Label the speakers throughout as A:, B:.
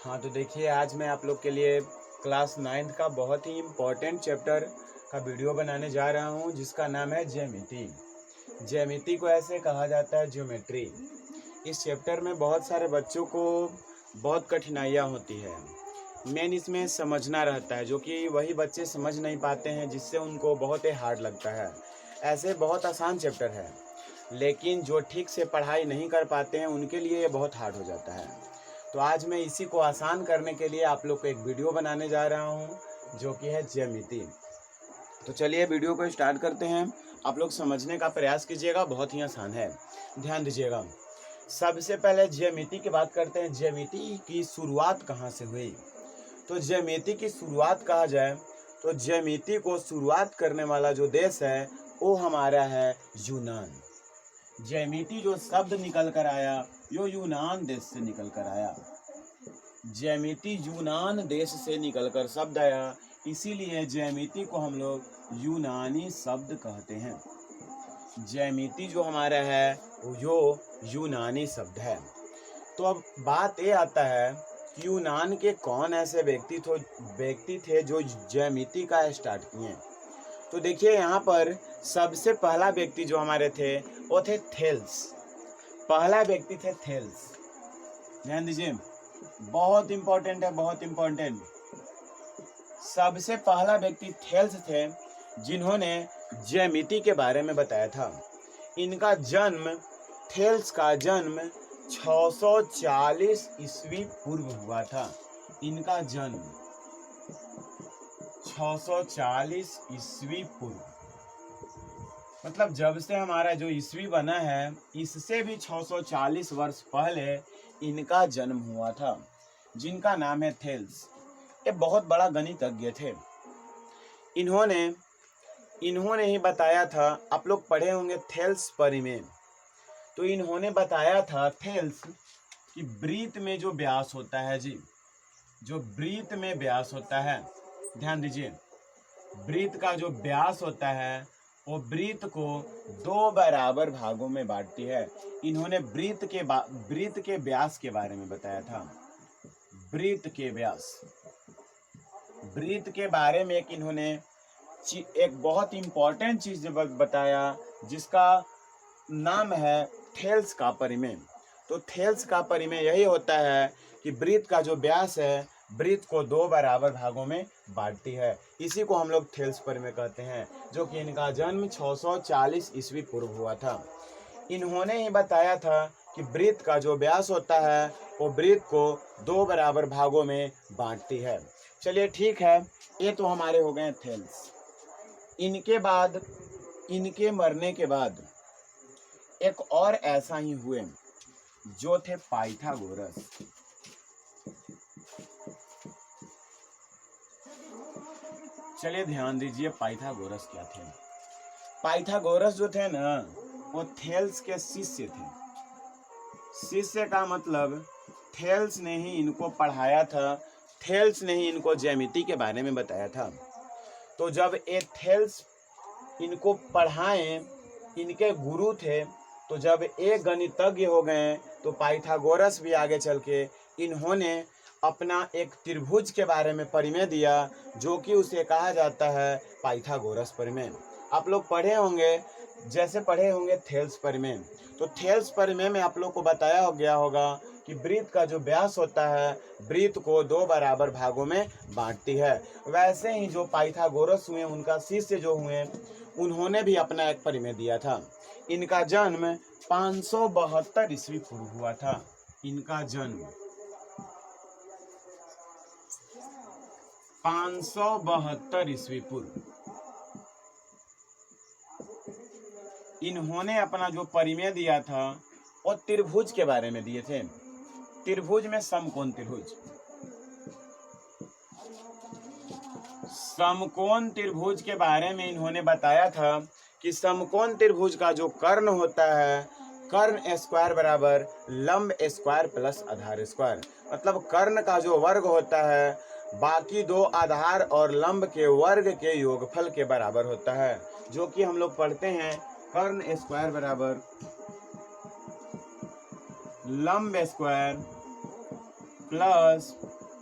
A: हाँ तो देखिए, आज मैं आप लोग के लिए क्लास 9th का बहुत ही इम्पोर्टेंट चैप्टर का वीडियो बनाने जा रहा हूँ, जिसका नाम है ज्यामिति। ज्यामिति को ऐसे कहा जाता है ज्योमेट्री। इस चैप्टर में बहुत सारे बच्चों को बहुत कठिनाइयाँ होती है। मेन इसमें समझना रहता है, जो कि वही बच्चे समझ नहीं पाते हैं, जिससे उनको बहुत ही हार्ड लगता है। ऐसे बहुत आसान चैप्टर है, लेकिन जो ठीक से पढ़ाई नहीं कर पाते हैं उनके लिए ये बहुत हार्ड हो जाता है। तो आज मैं इसी को आसान करने के लिए आप लोग को एक वीडियो बनाने जा रहा हूँ, जो कि है ज्यामिति। तो चलिए वीडियो को स्टार्ट करते हैं। आप लोग समझने का प्रयास कीजिएगा, बहुत ही आसान है, ध्यान दीजिएगा। सबसे पहले ज्यामिति की बात करते हैं। ज्यामिति की शुरुआत कहाँ से हुई? तो ज्यामिति की शुरुआत कहा जाए तो ज्यामिति को शुरुआत करने वाला जो देश है वो हमारा है यूनान। ज्यामिति जो शब्द निकल कर आया यो यूनान देश से निकल कर आया। ज्यामिति यूनान देश से निकलकर शब्द आया, इसीलिए ज्यामिति को हम लोग यूनानी शब्द कहते हैं। ज्यामिति जो हमारा है वो यो यूनानी शब्द है। तो अब बात ये आता है कि यूनान के कौन ऐसे व्यक्ति थे जो ज्यामिति का स्टार्ट किए। तो देखिए, यहाँ पर सबसे पहला व्यक्ति जो हमारे थे वो थे थेल्स। पहला व्यक्ति थे थेल्स, ध्यान दीजिए, बहुत इंपॉर्टेंट है, बहुत इंपॉर्टेंट। सबसे पहला व्यक्ति थेल्स थे, जिन्होंने ज्यामिति के बारे में बताया था। इनका जन्म, थेल्स का जन्म 640 ईस्वी पूर्व हुआ था। इनका जन्म 640 ईस्वी पूर्व, मतलब जब से हमारा जो ईस्वी बना है इससे भी 640 वर्ष पहले इनका जन्म हुआ था, जिनका नाम है थेल्स। ये बहुत बड़ा गणितज्ञ थे। इन्होंने ही बताया था, आप लोग पढ़े होंगे थेल्स परिमेय। तो इन्होंने बताया था थेल्स कि वृत्त में जो व्यास होता है जी, जो वृत्त में व्यास होता है, ध्यान दीजिए, वृत्त का जो व्यास होता है वो वृत्त को 2 बराबर भागों में बांटती है। इन्होंने वृत्त के व्यास के बारे में बताया था। वृत्त के बारे में इन्होंने एक बहुत इंपॉर्टेंट चीज बताया, जिसका नाम है थेल्स का परिमेय। तो थेल्स का परिमेय यही होता है कि वृत्त का जो व्यास है वृत्त को 2 बराबर भागों में बांटती है। इसी को हम लोग थेल्स परिमेय कहते हैं, जो कि इनका जन्म 640 ईस्वी पूर्व हुआ था। इन्होंने ही बताया था कि वृत्त का जो व्यास होता है वो वृत्त को 2 बराबर भागों में बांटती है। चलिए ठीक है, ये तो हमारे हो गए थेल्स। इनके मरने के बाद एक और ऐसा ही हुए, जो थे पाइथागोरस। चलिए ध्यान दीजिए, पाइथागोरस क्या थे। पाइथागोरस जो थे ना, वो थेल्स के शिष्य थे। शिष्य का मतलब थेल्स ने ही इनको पढ़ाया था, थेल्स ने ही इनको ज्यामिति के बारे में बताया था। तो जब ये थेल्स इनको पढ़ाएं, इनके गुरु थे, तो जब एक गणितज्ञ हो गए तो पाइथागोरस भी आगे चल के इन्होंने अपना एक त्रिभुज के बारे में परिमेय दिया, जो कि उसे कहा जाता है पाइथागोरस परिमेय। आप लोग पढ़े होंगे, जैसे पढ़े होंगे थेल्स परिमेय। तो थेल्स परिमेय में आप लोग को बताया गया होगा कि वृत्त का जो व्यास होता है वृत्त को 2 बराबर भागों में बांटती है। वैसे ही जो पाइथागोरस हुए, उनका शिष्य जो हुए, उन्होंने भी अपना एक परिमेय दिया था। इनका जन्म 572 ईस्वी पूर्व हुआ था। इनका जन्म 572 ईस्वी पूर्व। इन्होंने अपना जो परिमेय दिया था वो त्रिभुज के बारे में दिए थे। त्रिभुज में समकोण त्रिभुज, समकोण त्रिभुज के बारे में इन्होंने बताया था कि समकोण त्रिभुज का जो कर्ण होता है, कर्ण स्क्वायर बराबर लंब स्क्वायर प्लस आधार स्क्वायर। मतलब कर्ण का जो वर्ग होता है बाकी 2 आधार और लंब के वर्ग के योगफल के बराबर होता है, जो कि हम लोग पढ़ते हैं कर्ण स्क्वायर बराबर लंब स्क्वायर प्लस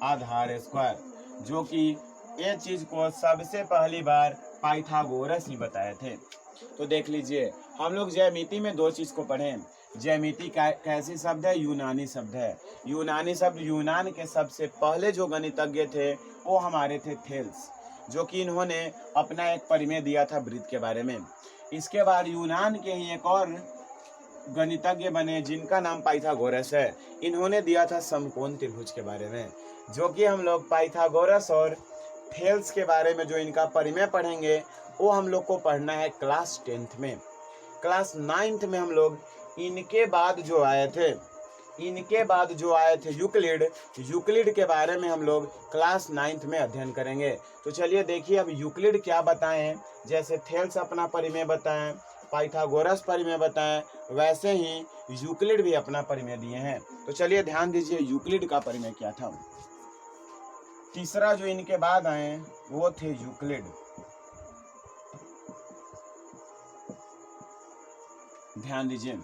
A: आधार स्क्वायर, जो कि ये चीज को सबसे पहली बार पाइथागोरस ही बताए थे। तो देख लीजिए, हम लोग ज्यामिति में दो चीज को पढ़े। ज्यामिति कैसी शब्द है? यूनानी शब्द है। यूनानी शब्द, यूनान के सबसे पहले जो गणितज्ञ थे वो हमारे थे थेल्स, जो कि इन्होंने अपना एक परिमेय दिया था वृत्त के बारे में। इसके बाद यूनान के ही एक और गणितज्ञ बने जिनका नाम पाइथागोरस है। इन्होंने दिया था समकोण त्रिभुज के बारे में, जो कि हम लोग पाइथागोरस और थेल्स के बारे में जो इनका परिमेय पढ़ेंगे वो हम लोग को पढ़ना है क्लास 10th में। क्लास 9th में हम लोग इनके बाद जो आए थे यूक्लिड के बारे में हम लोग क्लास 9th में अध्ययन करेंगे। तो चलिए देखिए अब यूक्लिड क्या बताएं। जैसे थेल्स अपना परिमेय बताएं, पाइथागोरस परिमेय बताएं, वैसे ही यूक्लिड भी अपना परिमेय दिए हैं। तो चलिए ध्यान दीजिए यूक्लिड का परिमेय क्या था। तीसरा जो इनके बाद आए वो थे यूक्लिड। ध्यान दीजिए,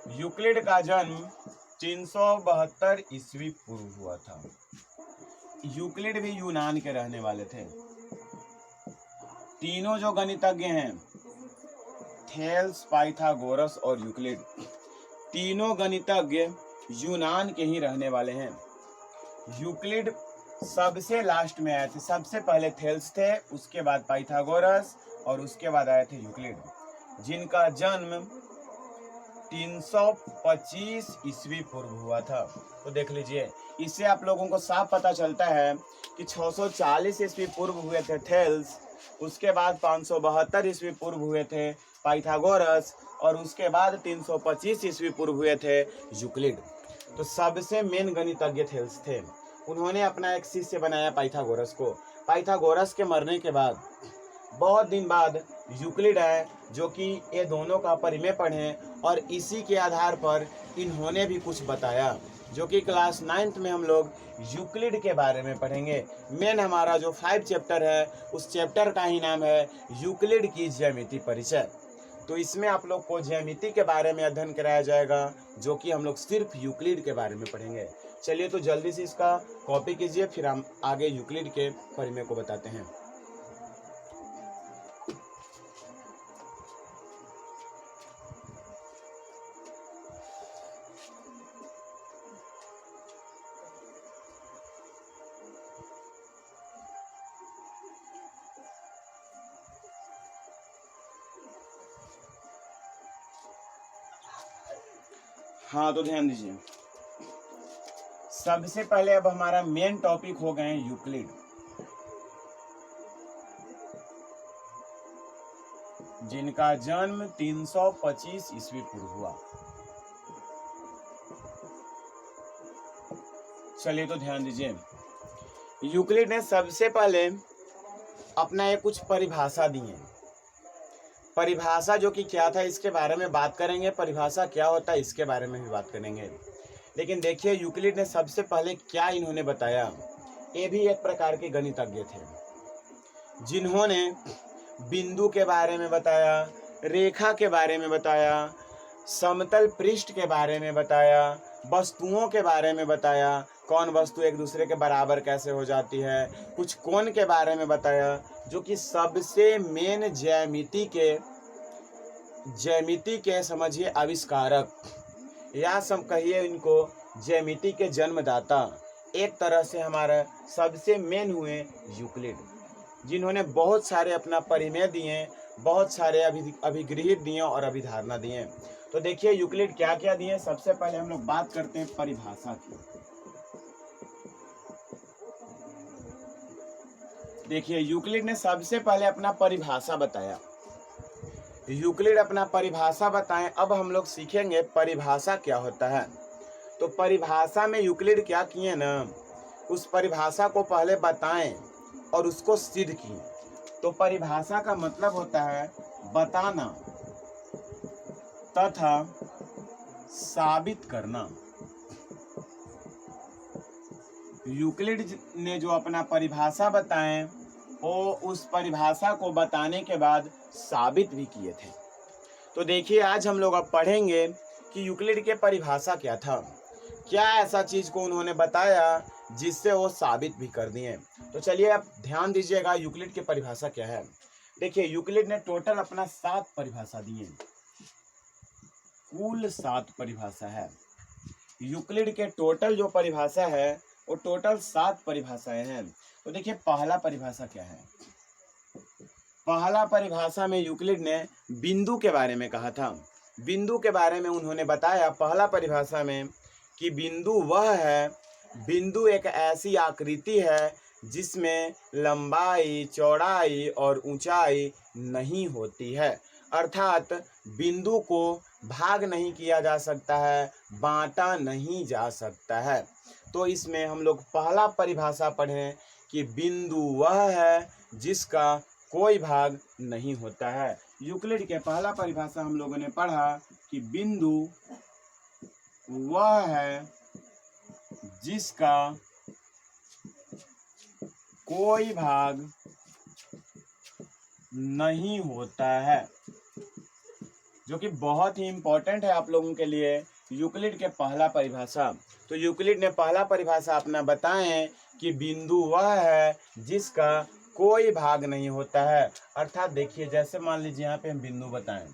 A: यूक्लिड का जन्म 372 ईस्वी पूर्व हुआ था। यूक्लिड भी यूनान के रहने वाले थे। तीनों जो गणितज्ञ हैं, थेल्स, पाइथागोरस और यूक्लिड, तीनों गणितज्ञ यूनान के ही रहने वाले हैं। यूक्लिड सबसे लास्ट में आए थे। सबसे पहले थेल्स थे, उसके बाद पाइथागोरस और उसके बाद आए थे यूक्लिड, जिनका जन्म 325 ईस्वी पूर्व हुआ था। तो देख लीजिए, इससे आप लोगों को साफ पता चलता है कि 640 ईस्वी पूर्व हुए थे थेल्स, उसके बाद 572 ईस्वी पूर्व हुए थे पाइथागोरस और उसके बाद 325 ईस्वी पूर्व हुए थे यूक्लिड। तो सबसे मेन गणितज्ञ थेल्स थे। उन्होंने अपना एक शिष्य बनाया पाइथागोरस को। पाइथागोरस के मरने के बाद बहुत दिन बाद यूक्लिड आए, जो कि ये दोनों का परिमेय पढ़े और इसी के आधार पर इन्होंने भी कुछ बताया, जो कि क्लास 9th में हम लोग यूक्लिड के बारे में पढ़ेंगे। मेन हमारा जो 5 चैप्टर है उस चैप्टर का ही नाम है यूक्लिड की ज्यामिति परिचय। तो इसमें आप लोग को ज्यामिति के बारे में अध्ययन कराया जाएगा, जो कि हम लोग सिर्फ यूक्लिड के बारे में पढ़ेंगे। चलिए तो जल्दी से इसका कॉपी कीजिए, फिर हम आगे यूक्लिड के परिमेय को बताते हैं। हाँ तो ध्यान दीजिए, सबसे पहले अब हमारा मेन टॉपिक हो गए यूक्लिड, जिनका जन्म 325 ईस्वी पूर्व हुआ। चलिए तो ध्यान दीजिए, यूक्लिड ने सबसे पहले अपना एक कुछ परिभाषा दी है। परिभाषा जो कि क्या था इसके बारे में बात करेंगे, परिभाषा क्या होता है इसके बारे में भी बात करेंगे। लेकिन देखिए यूक्लिड ने सबसे पहले क्या इन्होंने बताया। ये भी एक प्रकार के गणितज्ञ थे, जिन्होंने बिंदु के बारे में बताया, रेखा के बारे में बताया, समतल पृष्ठ के बारे में बताया, वस्तुओं के बारे में बताया, कौन वस्तु एक दूसरे के बराबर कैसे हो जाती है, कुछ कोण के बारे में बताया, जो कि सबसे मेन ज्यामिति के समझिए आविष्कारक, या सब कहिए इनको ज्यामिति के जन्मदाता, एक तरह से हमारा सबसे मेन हुए यूक्लिड, जिन्होंने बहुत सारे अपना परिमेय दिए, बहुत सारे अभिगृहित दिए और अभिधारणा दिए। तो देखिए यूक्लिड क्या क्या दिए। सबसे पहले हम लोग बात करते हैं परिभाषा की। देखिए यूक्लिड ने सबसे पहले अपना परिभाषा बताया। यूक्लिड अपना परिभाषा बताएं। अब हम लोग सीखेंगे परिभाषा क्या होता है। तो परिभाषा में यूक्लिड क्या किए ना, उस परिभाषा को पहले बताएं और उसको सिद्ध किए। तो परिभाषा का मतलब होता है बताना तथा साबित करना। यूक्लिड ने जो अपना परिभाषा बताएं वो उस परिभाषा को बताने के बाद साबित भी किए थे। तो देखिए आज हम लोग अब पढ़ेंगे कि यूक्लिड के परिभाषा क्या था, क्या ऐसा चीज को उन्होंने बताया जिससे वो साबित भी कर दिए। तो चलिए अब ध्यान दीजिएगा यूक्लिड की परिभाषा क्या है। देखिए यूक्लिड ने टोटल अपना 7 परिभाषा दिए, कुल 7 परिभाषा है। यूक्लिड के टोटल जो परिभाषा है वो टोटल 7 परिभाषाएं हैं। तो देखिए पहला परिभाषा क्या है। पहला परिभाषा में यूक्लिड ने बिंदु के बारे में कहा था। बिंदु के बारे में उन्होंने बताया पहला परिभाषा में कि बिंदु वह है, बिंदु एक ऐसी आकृति है जिसमें लंबाई, चौड़ाई और ऊंचाई नहीं होती है। अर्थात बिंदु को भाग नहीं किया जा सकता है, बांटा नहीं जा सकता है। तो इसमें हम लोग पहला परिभाषा पढ़ें कि बिंदु वह है जिसका कोई भाग नहीं होता है। यूक्लिड के पहला परिभाषा हम लोगों ने पढ़ा कि बिंदु वह है जिसका कोई भाग नहीं होता है, जो कि बहुत ही इंपॉर्टेंट है आप लोगों के लिए। यूक्लिड के पहला परिभाषा, तो यूक्लिड ने पहला परिभाषा अपना बताएं कि बिंदु वह है जिसका कोई भाग नहीं होता है। अर्थात देखिए जैसे मान लीजिए यहाँ पे हम बिंदु बताएं,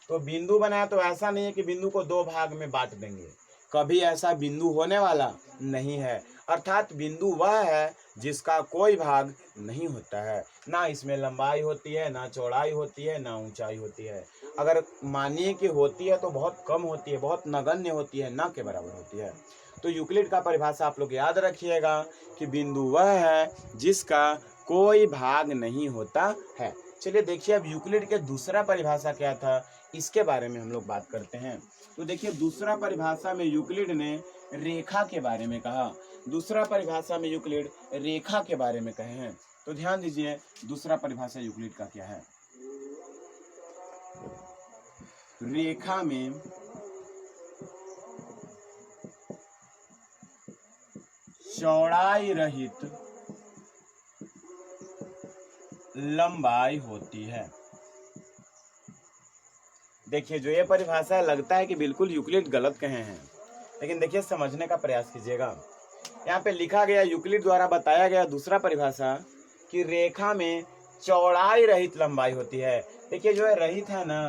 A: तो बिंदु बनाया तो ऐसा नहीं है कि बिंदु को 2 भाग में बांट देंगे, कभी ऐसा बिंदु होने वाला नहीं है। अर्थात बिंदु वह है जिसका कोई भाग नहीं होता है, ना इसमें लंबाई होती है, ना चौड़ाई होती है, ना ऊंचाई होती है। अगर मानिए कि होती है तो बहुत कम होती है, बहुत नगण्य होती है, ना के बराबर होती है। तो यूक्लिड का परिभाषा आप लोग याद रखिएगा कि बिंदु वह है जिसका कोई भाग नहीं होता है। चलिए देखिए अब यूक्लिड के दूसरा परिभाषा क्या था, इसके बारे में हम लोग बात करते हैं। तो देखिए दूसरा परिभाषा में यूक्लिड ने रेखा के बारे में कहा। दूसरा परिभाषा में यूक्लिड रेखा के बारे में कहे हैं। तो ध्यान दीजिए दूसरा परिभाषा यूक्लिड का क्या है। रेखा में चौड़ाई रहित लंबाई होती है। देखिए जो ये परिभाषा लगता है कि बिल्कुल यूक्लिड गलत कहे हैं, लेकिन देखिए समझने का प्रयास कीजिएगा। यहाँ पे लिखा गया यूक्लिड द्वारा बताया गया दूसरा परिभाषा कि रेखा में चौड़ाई रहित लंबाई होती है। देखिए जो है रहित है ना,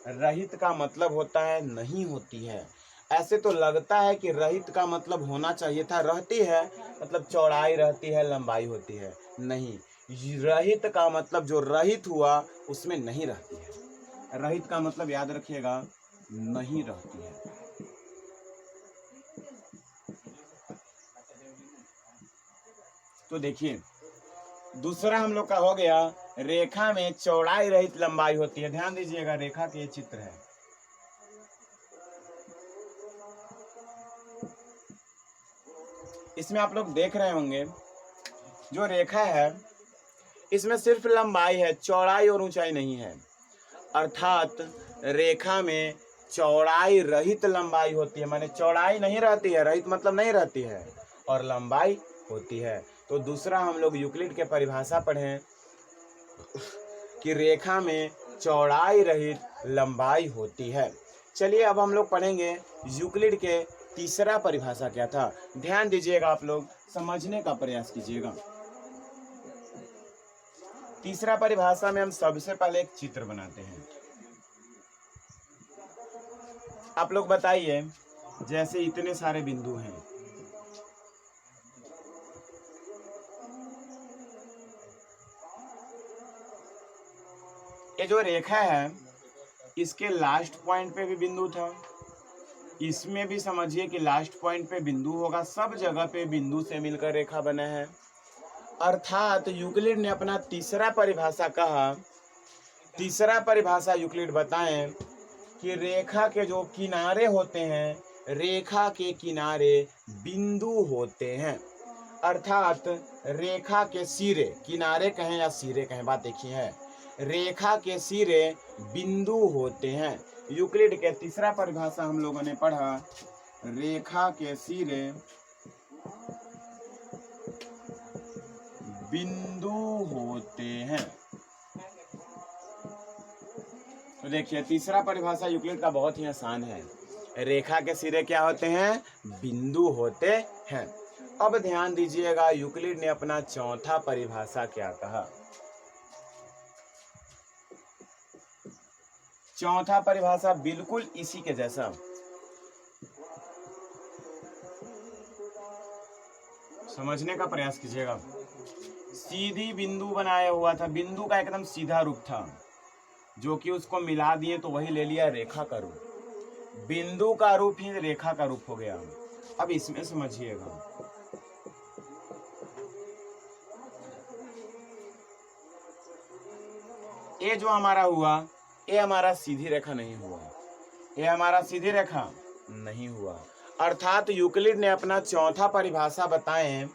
A: रहित का मतलब होता है नहीं होती है। ऐसे तो लगता है कि रहित का मतलब होना चाहिए था, रहती है मतलब चौड़ाई रहती है, लंबाई होती है। नहीं, रहित का मतलब जो रहित हुआ उसमें नहीं रहती है। रहित का मतलब याद रखिएगा नहीं रहती है। तो देखिए दूसरा हम लोग का हो गया रेखा में चौड़ाई रहित लंबाई होती है। ध्यान दीजिएगा रेखा के ये चित्र है। इसमें आप लोग देख रहे होंगे जो रेखा है इसमें सिर्फ लंबाई है, चौड़ाई और ऊंचाई नहीं है। अर्थात रेखा में चौड़ाई रहित लंबाई होती है, माने चौड़ाई नहीं रहती है, रहित मतलब नहीं रहती है, और लंबाई होती है। तो दूसरा हम लोग यूक्लिड के परिभाषा पढ़ें कि रेखा में चौड़ाई रहित लंबाई होती है। चलिए अब हम लोग पढ़ेंगे यूक्लिड के तीसरा परिभाषा क्या था। ध्यान दीजिएगा, आप लोग समझने का प्रयास कीजिएगा। तीसरा परिभाषा में हम सबसे पहले एक चित्र बनाते हैं। आप लोग बताइए, जैसे इतने सारे बिंदु हैं, ये जो रेखा है इसके लास्ट पॉइंट पे भी बिंदु था, इसमें भी समझिए कि लास्ट पॉइंट पे बिंदु होगा, सब जगह पे बिंदु से मिलकर रेखा बना है। अर्थात यूक्लिड ने अपना तीसरा परिभाषा कहा। तीसरा परिभाषा यूक्लिड बताएं कि रेखा के जो किनारे होते हैं, रेखा के किनारे बिंदु होते हैं। अर्थात रेखा के सिरे, किनारे कहें या सिरे कहें, बात देखिए है, रेखा के सिरे बिंदु होते हैं। यूक्लिड के तीसरा परिभाषा हम लोगों ने पढ़ा, रेखा के सिरे बिंदु होते हैं। तो देखिए तीसरा परिभाषा यूक्लिड का बहुत ही आसान है। रेखा के सिरे क्या होते हैं? बिंदु होते हैं। अब ध्यान दीजिएगा, यूक्लिड ने अपना चौथा परिभाषा क्या कहा? चौथा परिभाषा बिल्कुल इसी के जैसा। समझने का प्रयास कीजिएगा। सीधी बिंदु बनाया हुआ था, बिंदु का एकदम सीधा रूप था, जो कि उसको मिला दिए तो वही ले लिया रेखा का रूप। बिंदु का रूप ही रेखा का रूप हो गया। अब इसमें समझिएगा, ये जो हमारा हुआ, ये हमारा सीधी रेखा नहीं हुआ, ये हमारा सीधी रेखा नहीं हुआ। अर्थात यूक्लिड ने अपना चौथा परिभाषा बताएं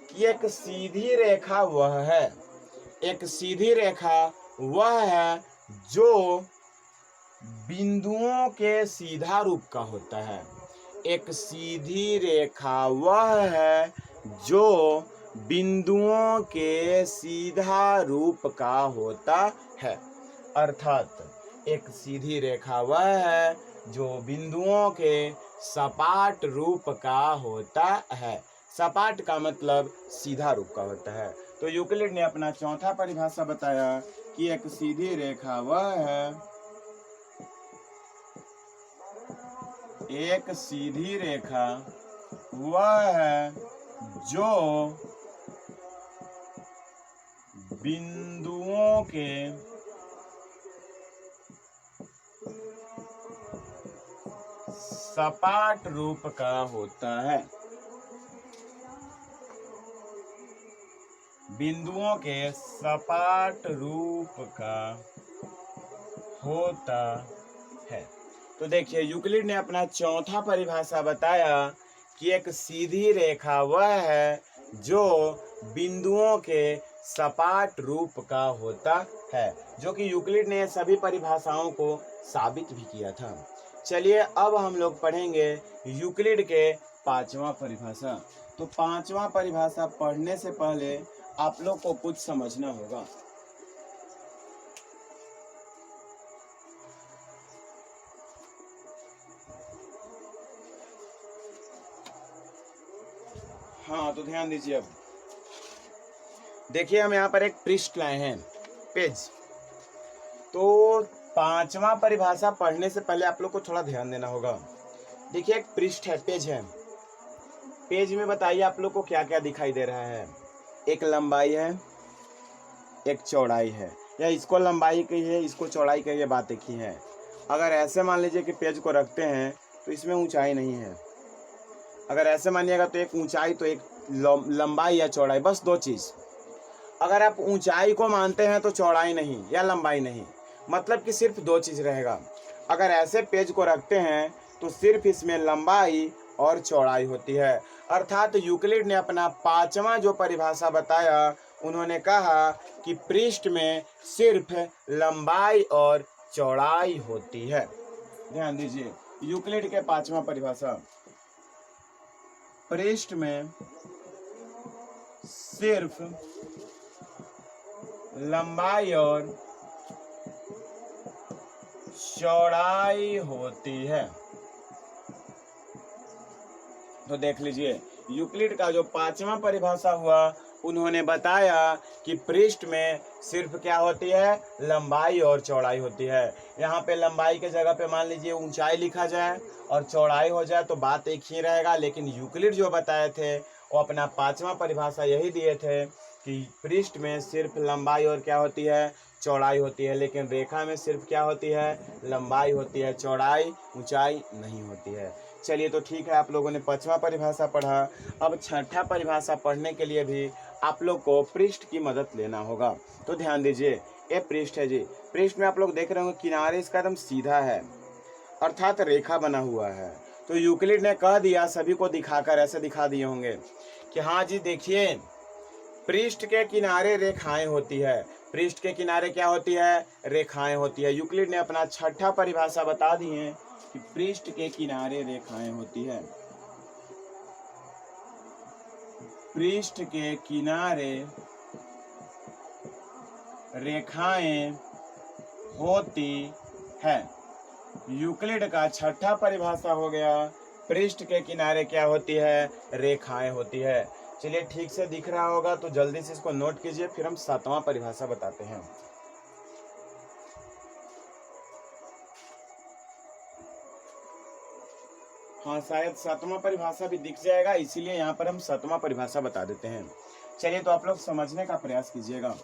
A: कि एक सीधी रेखा वह है, एक सीधी रेखा वह है जो बिंदुओं के सीधा रूप का होता है। एक सीधी रेखा वह है जो बिंदुओं के सीधा रूप का होता है। अर्थात एक सीधी रेखा वह है जो बिंदुओं के सपाट रूप का होता है। सपाट का मतलब सीधा रूप का होता है। तो यूक्लिड ने अपना चौथा परिभाषा बताया कि एक सीधी रेखा वह है, एक सीधी रेखा वह है जो बिंदुओं के सपाट रूप का होता है। बिंदुओं के सपाट रूप का होता है। तो देखिए, यूक्लिड ने अपना चौथा परिभाषा बताया कि एक सीधी रेखा वह है जो बिंदुओं के सपाट रूप का होता है, जो कि यूक्लिड ने सभी परिभाषाओं को साबित भी किया था। चलिए अब हम लोग पढ़ेंगे यूक्लिड के पांचवा परिभाषा। तो पांचवा परिभाषा पढ़ने से पहले आप लोग को कुछ समझना होगा। हाँ, तो ध्यान दीजिए। अब देखिए, हम यहाँ पर एक पृष्ठ लाए हैं, पेज। तो पांचवा परिभाषा पढ़ने से पहले आप लोग को थोड़ा ध्यान देना होगा। देखिए, एक पृष्ठ है, पेज है। पेज में बताइए आप लोग को क्या क्या दिखाई दे रहा है? एक लंबाई है, एक चौड़ाई है, या इसको लंबाई कहिए, इसको चौड़ाई कहिए, बात एक ही है। अगर ऐसे मान लीजिए कि पेज को रखते हैं तो इसमें ऊंचाई नहीं है। अगर ऐसे मानिएगा तो एक ऊंचाई, तो एक लंबाई या चौड़ाई, बस दो चीज। अगर आप ऊंचाई को मानते हैं तो चौड़ाई नहीं या लंबाई नहीं, मतलब कि सिर्फ दो चीज रहेगा। अगर ऐसे पेज को रखते हैं तो सिर्फ इसमें लंबाई और चौड़ाई होती है। अर्थात यूक्लिड ने अपना पांचवा जो परिभाषा बताया, उन्होंने कहा कि पृष्ठ में सिर्फ लंबाई और चौड़ाई होती है। ध्यान दीजिए, यूक्लिड के पांचवा परिभाषा, पृष्ठ में सिर्फ लंबाई और चौड़ाई होती है। तो देख लीजिए, यूक्लिड का जो पांचवा परिभाषा हुआ, उन्होंने बताया कि पृष्ठ में सिर्फ क्या होती है? लंबाई और चौड़ाई होती है। यहाँ पे लंबाई के जगह पे मान लीजिए ऊंचाई लिखा जाए और चौड़ाई हो जाए तो बात एक ही रहेगा। लेकिन यूक्लिड जो बताए थे वो अपना पांचवा परिभाषा यही दिए थे कि पृष्ठ में सिर्फ लंबाई और क्या होती है? चौड़ाई होती है। लेकिन रेखा में सिर्फ क्या होती है? लंबाई होती है, चौड़ाई ऊंचाई नहीं होती है। चलिए, तो ठीक है, आप लोगों ने पांचवा परिभाषा पढ़ा। अब छठा परिभाषा पढ़ने के लिए भी आप लोग को पृष्ठ की मदद लेना होगा। तो ध्यान दीजिए, ये पृष्ठ है जी। पृष्ठ में आप लोग देख रहे होंगे किनारे इसका एकदम सीधा है, अर्थात रेखा बना हुआ है। तो यूक्लिड ने कह दिया, सभी को दिखाकर ऐसे दिखा दिए होंगे कि हाँ जी देखिए, पृष्ठ के किनारे रेखाएं होती है। पृष्ठ के किनारे क्या होती है? रेखाएं होती है। यूक्लिड ने अपना छठा परिभाषा बता दी है कि पृष्ठ के किनारे रेखाएं होती है। पृष्ठ के किनारे रेखाएं होती है। यूक्लिड का छठा परिभाषा हो गया, पृष्ठ के किनारे क्या होती है, रेखाएं होती है। चलिए ठीक से दिख रहा होगा तो जल्दी से इसको नोट कीजिए, फिर हम सातवां परिभाषा बताते हैं। हाँ, शायद सातवां परिभाषा भी दिख जाएगा, इसीलिए यहाँ पर हम सातवां परिभाषा बता देते हैं। चलिए तो आप लोग समझने का प्रयास कीजिएगा।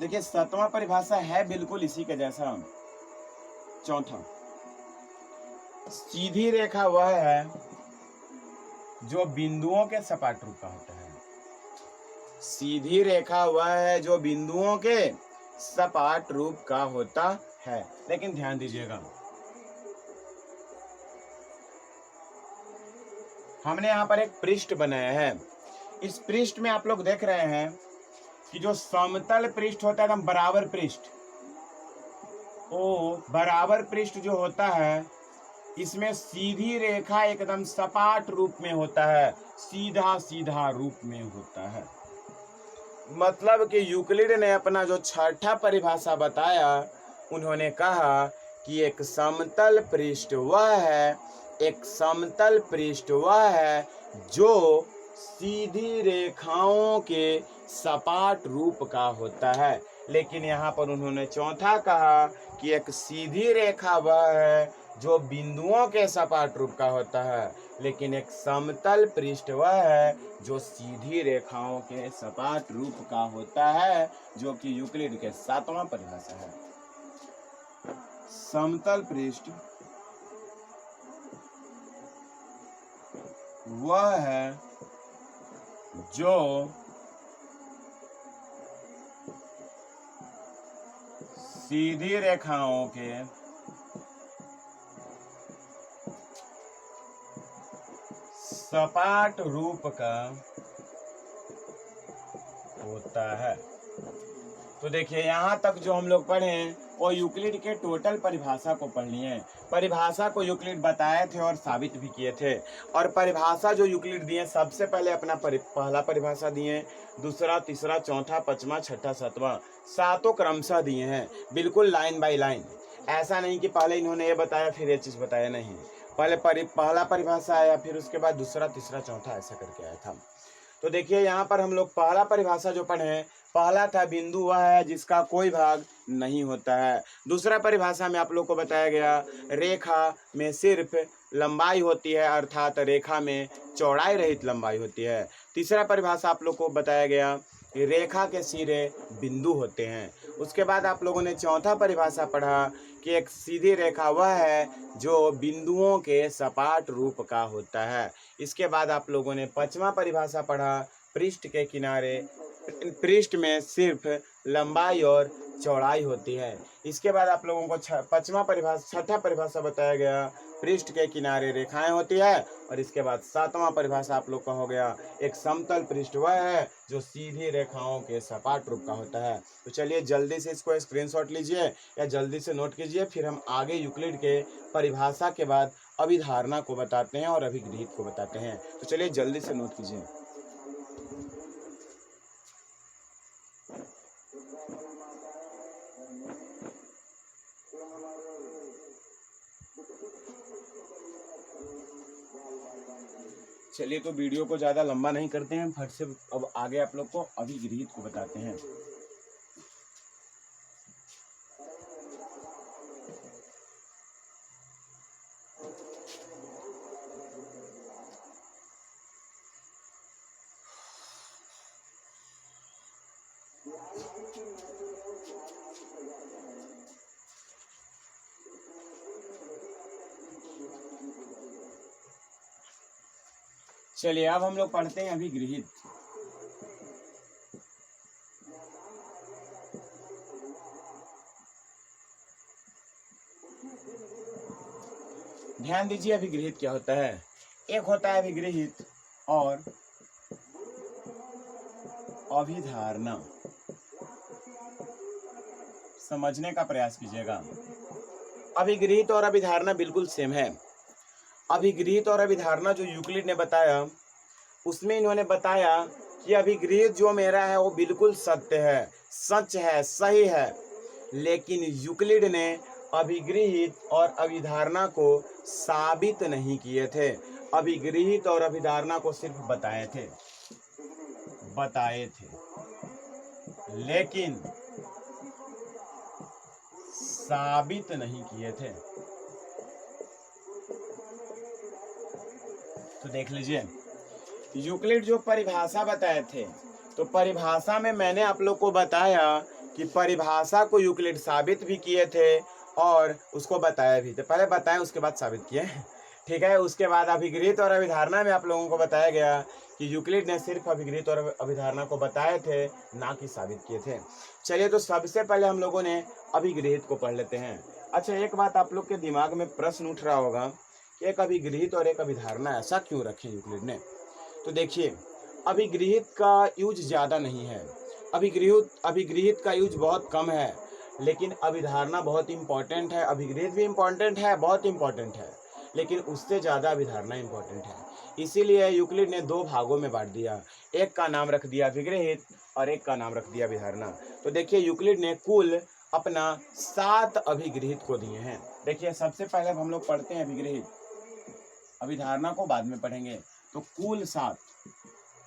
A: देखिए सातवां परिभाषा है बिल्कुल इसी के जैसा। चौथा, सीधी रेखा वह है जो बिंदुओं के सपाट रूप का होता है। सीधी रेखा वह है जो बिंदुओं के सपाट रूप का होता है। लेकिन ध्यान दीजिएगा, हमने यहाँ पर एक पृष्ठ बनाया है। इस पृष्ठ में आप लोग देख रहे हैं कि जो समतल पृष्ठ होता है एकदम बराबर पृष्ठ, वो बराबर पृष्ठ जो होता है इसमें सीधी रेखा एकदम सपाट रूप में होता है, सीधा सीधा रूप में होता है। मतलब कि यूक्लिड ने अपना जो छठा परिभाषा बताया, उन्होंने कहा कि एक समतल पृष्ठ वह है, एक समतल पृष्ठ वह है जो सीधी रेखाओं के सपाट रूप का होता है। लेकिन यहाँ पर उन्होंने चौथा कहा कि एक सीधी रेखा वह है जो बिंदुओं के सपाट रूप का होता है, लेकिन एक समतल पृष्ठ वह है जो सीधी रेखाओं के सपाट रूप का होता है, जो कि यूक्लिड के सातवां परिभाषा है। समतल पृष्ठ वह है जो सीधी रेखाओं के सपाट रूप का होता है। तो देखिए यहाँ तक जो हम लोग पढ़े वो यूक्लिड के टोटल परिभाषा को पढ़ लिए। परिभाषा को यूक्लिड बताए थे और साबित भी किए थे। और परिभाषा जो यूक्लिड दिए, सबसे पहले अपना पहला परिभाषा दिए, दूसरा, तीसरा, चौथा, पांचवा, छठा, सातवां, सातों क्रमशः दिए हैं, बिल्कुल लाइन बाय लाइन। ऐसा नहीं कि पहले इन्होंने ये बताया फिर ये चीज़ बताया, नहीं। पहले पहला परिभाषा आया, फिर उसके बाद दूसरा, तीसरा, चौथा, ऐसा करके आया था। तो देखिए यहाँ पर हम लोग पहला परिभाषा जो पढ़े, पहला था बिंदु वह है जिसका कोई भाग नहीं होता है। दूसरा परिभाषा में आप लोग को बताया गया रेखा में सिर्फ लंबाई होती है, अर्थात रेखा में चौड़ाई रहित लंबाई होती है। तीसरा परिभाषा आप लोग को बताया गया कि रेखा के सिरे बिंदु होते हैं। उसके बाद आप लोगों ने चौथा परिभाषा पढ़ा कि एक सीधी रेखा वह है जो बिंदुओं के सपाट रूप का होता है। इसके बाद आप लोगों ने पांचवा परिभाषा पढ़ा, पृष्ठ के किनारे, पृष्ठ में सिर्फ लंबाई और चौड़ाई होती है। इसके बाद आप लोगों को छठा परिभाषा बताया गया, पृष्ठ के किनारे रेखाएं होती है। और इसके बाद सातवां परिभाषा आप लोग का हो गया, एक समतल पृष्ठ वह है जो सीधी रेखाओं के सपाट रूप का होता है। तो चलिए जल्दी से इसको स्क्रीनशॉट लीजिए या जल्दी से नोट कीजिए, फिर हम आगे यूक्लिड के परिभाषा के बाद अभिधारणा को बताते हैं और अभिगृहित को बताते हैं। तो चलिए जल्दी से नोट कीजिए। चलिए तो वीडियो को ज़्यादा लंबा नहीं करते हैं, फट से अब आगे आप लोग को अभिगृहित को बताते हैं। चलिए अब हम लोग पढ़ते हैं अभिगृहित। ध्यान दीजिए अभिगृहित क्या होता है। एक होता है अभिगृहित और अभिधारणा। समझने का प्रयास कीजिएगा। अभिगृहित और अभिधारणा बिल्कुल सेम है। अभिगृहित और अभिधारणा जो यूक्लिड ने बताया, उसमें इन्होंने बताया कि अभिगृहित जो मेरा है वो बिल्कुल सत्य है, सच है, सही है। लेकिन यूक्लिड ने अभिगृहित और अभिधारणा को साबित नहीं किए थे। अभिगृहित और अभिधारणा को सिर्फ बताए थे, लेकिन साबित नहीं किए थे। तो देख लीजिए, यूक्लिड जो परिभाषा बताए थे, तो परिभाषा में मैंने आप लोग को बताया कि परिभाषा को यूक्लिड साबित भी किए थे और उसको बताया भी थे। पहले बताएं उसके बाद साबित किए, ठीक है। उसके बाद अभिगृहित और अभिधारणा में आप लोगों को बताया गया कि यूक्लिड ने सिर्फ अभिगृहित और अभिधारणा को बताए थे, ना कि साबित किए थे। चलिए, तो सबसे पहले हम लोगों ने अभिगृहित को पढ़ लेते हैं। अच्छा, एक बात आप लोग के दिमाग में प्रश्न उठ रहा होगा कि एक अभिगृहित और एक अभिधारणा ऐसा क्यों रखे यूक्लिड ने। तो देखिए, अभिगृहित का यूज ज़्यादा नहीं है, अभिगृहित का यूज बहुत कम है, लेकिन अभिधारणा बहुत इम्पॉर्टेंट है। अभिगृहित भी इम्पॉर्टेंट है, बहुत इम्पॉर्टेंट है, लेकिन उससे ज़्यादा अभिधारणा इम्पॉर्टेंट है। इसीलिए यूक्लिड ने दो भागों में बांट दिया, एक का नाम रख दिया अभिगृहित और एक का नाम रख दिया अभिधारणा। तो देखिए, यूक्लिड ने कुल अपना 7 अभिगृहित को दिए हैं। देखिए, सबसे पहले हम लोग पढ़ते हैं अभिगृहित, अभिधारणा को बाद में पढ़ेंगे। तो कुल 7,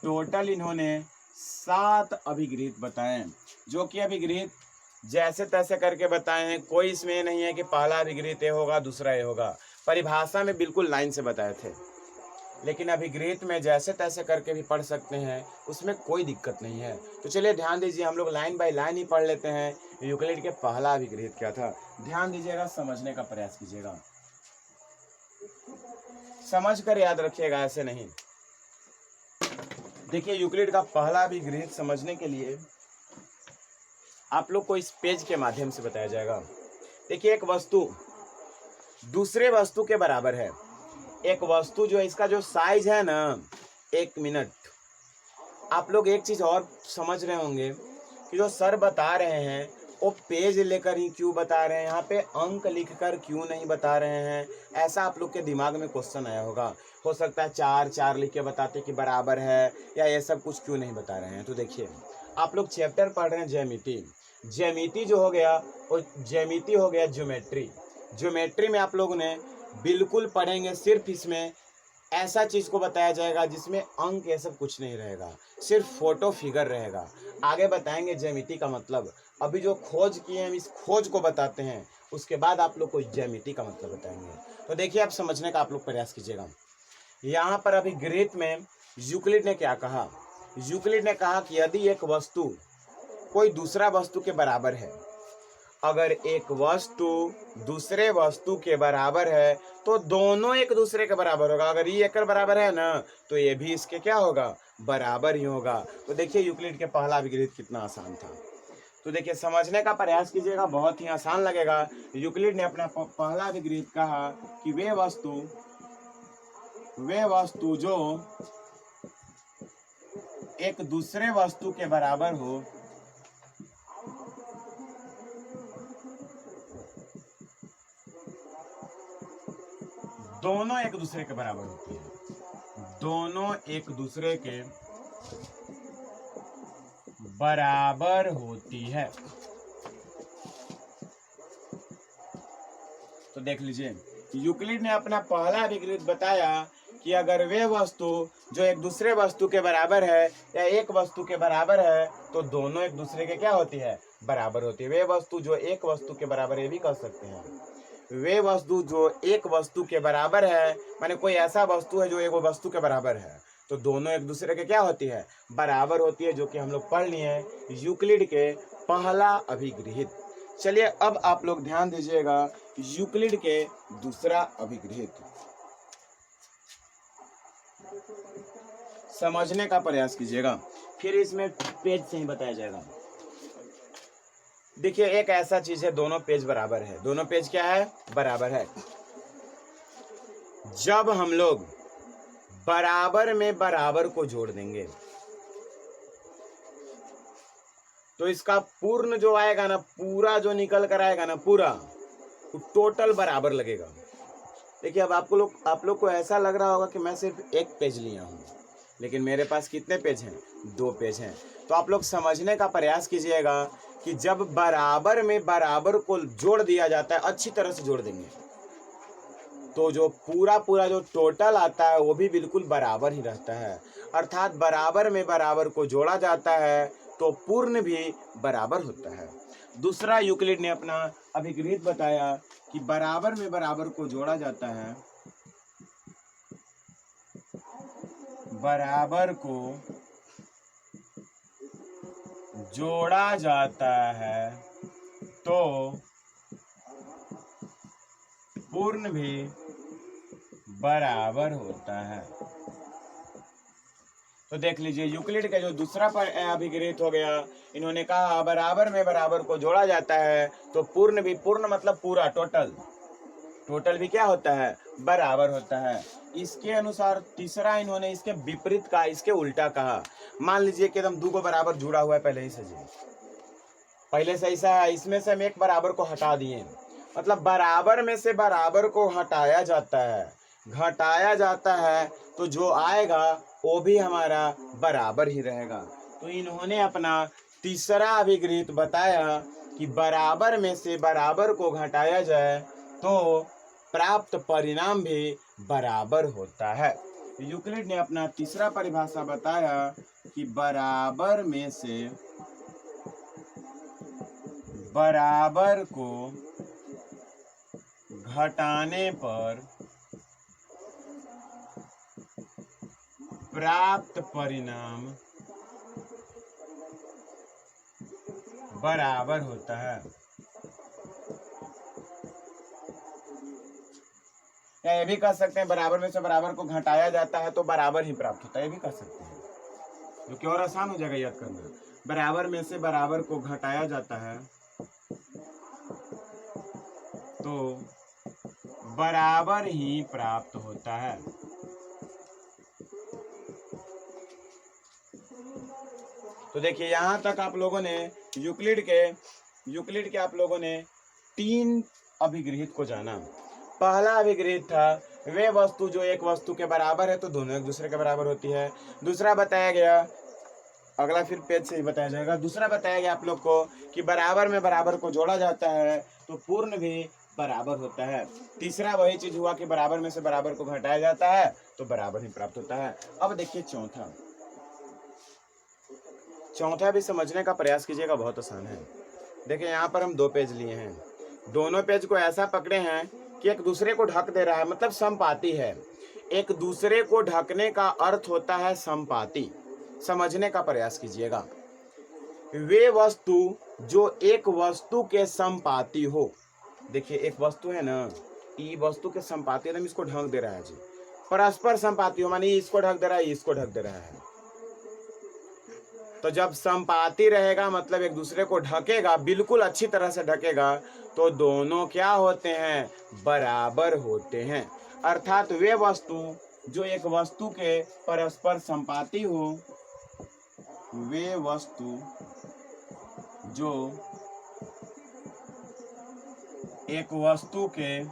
A: टोटल इन्होंने 7 अभिगृहित बताए, जो कि अभिगृहित जैसे तैसे करके बताए हैं। कोई इसमें नहीं है कि पहला अभिगृहित ये होगा दूसरा ये होगा, परिभाषा में बिल्कुल लाइन से बताए थे। लेकिन अभिगृहित में जैसे तैसे करके भी पढ़ सकते हैं, उसमें कोई दिक्कत नहीं है। तो चलिए ध्यान दीजिए, हम लोग लाइन बाय लाइन ही पढ़ लेते हैं। यूक्लिड के पहला अभिगृहित क्या था, ध्यान दीजिएगा, समझने का प्रयास कीजिएगा, समझ कर याद रखिएगा, ऐसे नहीं। देखिए, यूक्लिड का पहला अभिगृहित समझने के लिए आप लोग को इस पेज के माध्यम से बताया जाएगा। देखिए, एक वस्तु दूसरे वस्तु के बराबर है। एक वस्तु जो है, इसका जो साइज है ना, 1 मिनट। आप लोग एक चीज और समझ रहे होंगे कि जो सर बता रहे हैं वो पेज लेकर ही क्यों बता रहे हैं, यहाँ पे अंक लिखकर क्यों नहीं बता रहे हैं। ऐसा आप लोग के दिमाग में क्वेश्चन आया होगा। हो सकता है 4 लिख के बताते कि बराबर है, या ये सब कुछ क्यों नहीं बता रहे हैं। तो देखिए, आप लोग चैप्टर पढ़ रहे हैं ज्यामिति। ज्यामिति जो हो गया वो ज्यामिति हो गया ज्योमेट्री। ज्योमेट्री में आप लोगों ने बिल्कुल पढ़ेंगे, सिर्फ इसमें ऐसा चीज को बताया जाएगा जिसमें अंक ये सब कुछ नहीं रहेगा, सिर्फ फोटो फिगर रहेगा। आगे बताएंगे ज्यामिति का मतलब। अभी जो खोज किए हैं, इस खोज को बताते हैं, उसके बाद आप लोग को ज्यामिति का मतलब बताएंगे। तो देखिए, आप समझने का आप लोग प्रयास कीजिएगा। यहाँ पर अभिगृहित में यूक्लिड ने क्या कहा, यूक्लिड ने कहा कि यदि एक वस्तु कोई दूसरा वस्तु के बराबर है, अगर एक वस्तु दूसरे वस्तु के बराबर है तो दोनों एक दूसरे के बराबर होगा। अगर ये एक बराबर है ना, तो ये भी इसके क्या होगा, बराबर ही होगा। तो देखिए, यूक्लिड के पहला अभिगृहित कितना आसान था। तो देखिए, समझने का प्रयास कीजिएगा, बहुत ही आसान लगेगा। यूक्लिड ने अपना पहला अभिगृहित कहा कि वे वस्तु जो एक दूसरे वस्तु के बराबर हो, दोनों एक दूसरे के बराबर होती है, दोनों एक दूसरे के बराबर होती है। तो देख लीजिए, यूक्लिड ने अपना पहला अभिगृहित बताया कि अगर वे वस्तु जो एक दूसरे वस्तु के बराबर है या एक वस्तु के बराबर है, तो दोनों एक दूसरे के क्या होती है, बराबर होती है। वे वस्तु जो एक वस्तु के बराबर, ये भी कह सकते हैं, वे वस्तु जो एक वस्तु के बराबर है, माने कोई ऐसा वस्तु है जो एक वस्तु के बराबर है, तो दोनों एक दूसरे के क्या होती है, बराबर होती है, जो कि हम लोग पढ़ लिए हैं यूक्लिड के पहला अभिगृहित। चलिए, अब आप लोग ध्यान दीजिएगा यूक्लिड के दूसरा अभिगृहित समझने का प्रयास कीजिएगा, फिर इसमें पेज से ही बताया जाएगा। देखिए, एक ऐसा चीज है, दोनों पेज बराबर है। दोनों पेज क्या है, बराबर है। जब हम लोग बराबर में बराबर को जोड़ देंगे तो इसका पूर्ण जो आएगा ना, पूरा जो निकल कर आएगा ना, पूरा टोटल बराबर लगेगा। देखिए, अब आप लोग को ऐसा लग रहा होगा कि मैं सिर्फ एक पेज लिया हूँ, लेकिन मेरे पास कितने पेज हैं, 2 पेज हैं। तो आप लोग समझने का प्रयास कीजिएगा कि जब बराबर में बराबर को जोड़ दिया जाता है, अच्छी तरह से जोड़ देंगे, तो जो पूरा पूरा जो टोटल आता है वो भी बिल्कुल बराबर ही रहता है। अर्थात बराबर में बराबर को जोड़ा जाता है तो पूर्ण भी बराबर होता है। दूसरा यूक्लिड ने अपना अभिगृहित बताया कि बराबर में बराबर को जोड़ा जाता है, बराबर को जोड़ा जाता है तो पूर्ण भी बराबर होता है। तो देख लीजिए यूक्लिड का जो दूसरा पर अभिगृहित हो गया, इन्होंने कहा बराबर में बराबर को जोड़ा जाता है तो पूर्ण भी, पूर्ण मतलब पूरा, टोटल भी क्या होता है, बराबर होता है। इसके अनुसार तीसरा इन्होंने इसके विपरीत कहा, इसके उल्टा कहा। मान लीजिए कि एकदम दो को बराबर जुड़ा हुआ है पहले ही से, पहले से ऐसा है, इसमें से हम एक बराबर को हटा दिए, मतलब बराबर में से बराबर को हटाया जाता है, घटाया जाता है, तो जो आएगा वो भी हमारा बराबर ही रहेगा। तो इन्होंने अपना तीसरा अभिगृहित बताया कि बराबर में से बराबर को घटाया जाए तो प्राप्त परिणाम भी बराबर होता है। यूक्लिड ने अपना तीसरा परिभाषा बताया कि बराबर में से बराबर को घटाने पर प्राप्त परिणाम बराबर होता है। या ये भी कह सकते हैं बराबर में से बराबर को घटाया जाता है तो बराबर ही प्राप्त होता है, ये भी कह सकते हैं, जो कि और आसान हो जाएगा याद करना। बराबर में से बराबर को घटाया जाता है तो बराबर ही प्राप्त होता है। तो देखिए यहां तक आप लोगों ने यूक्लिड के आप लोगों ने 3 अभिगृहित को जाना। पहला अभिगृहित था वे वस्तु जो एक वस्तु के बराबर है तो दोनों एक दूसरे के बराबर होती है। दूसरा बताया गया, अगला फिर पेज से ही बताया जाएगा। दूसरा बताया गया आप लोग को कि बराबर में बराबर को जोड़ा जाता है तो पूर्ण भी बराबर होता है। तीसरा वही चीज हुआ कि बराबर में से बराबर को घटाया जाता है तो बराबर ही प्राप्त होता है। अब देखिए चौथा भी समझने का प्रयास कीजिएगा, बहुत आसान है। देखिए यहाँ पर हम 2 पेज लिए हैं, दोनों पेज को ऐसा पकड़े हैं कि एक दूसरे को ढक दे रहा है, मतलब समपाती है। एक दूसरे को ढकने का अर्थ होता है समपाती। समझने का प्रयास कीजिएगा। वे वस्तु जो एक वस्तु के समपाती हो, देखिए एक वस्तु है ना, ये वस्तु के समपाती है, इसको ढक दे रहा है जी, परस्पर समपाती हो मानी इसको ढक दे रहा है, इसको ढक दे रहा है। तो जब समपाती रहेगा मतलब एक दूसरे को ढकेगा, बिल्कुल अच्छी तरह से ढकेगा, तो दोनों क्या होते हैं, बराबर होते हैं। अर्थात वे वस्तु जो एक वस्तु के परस्पर समपाती हो, वे वस्तु जो एक वस्तु के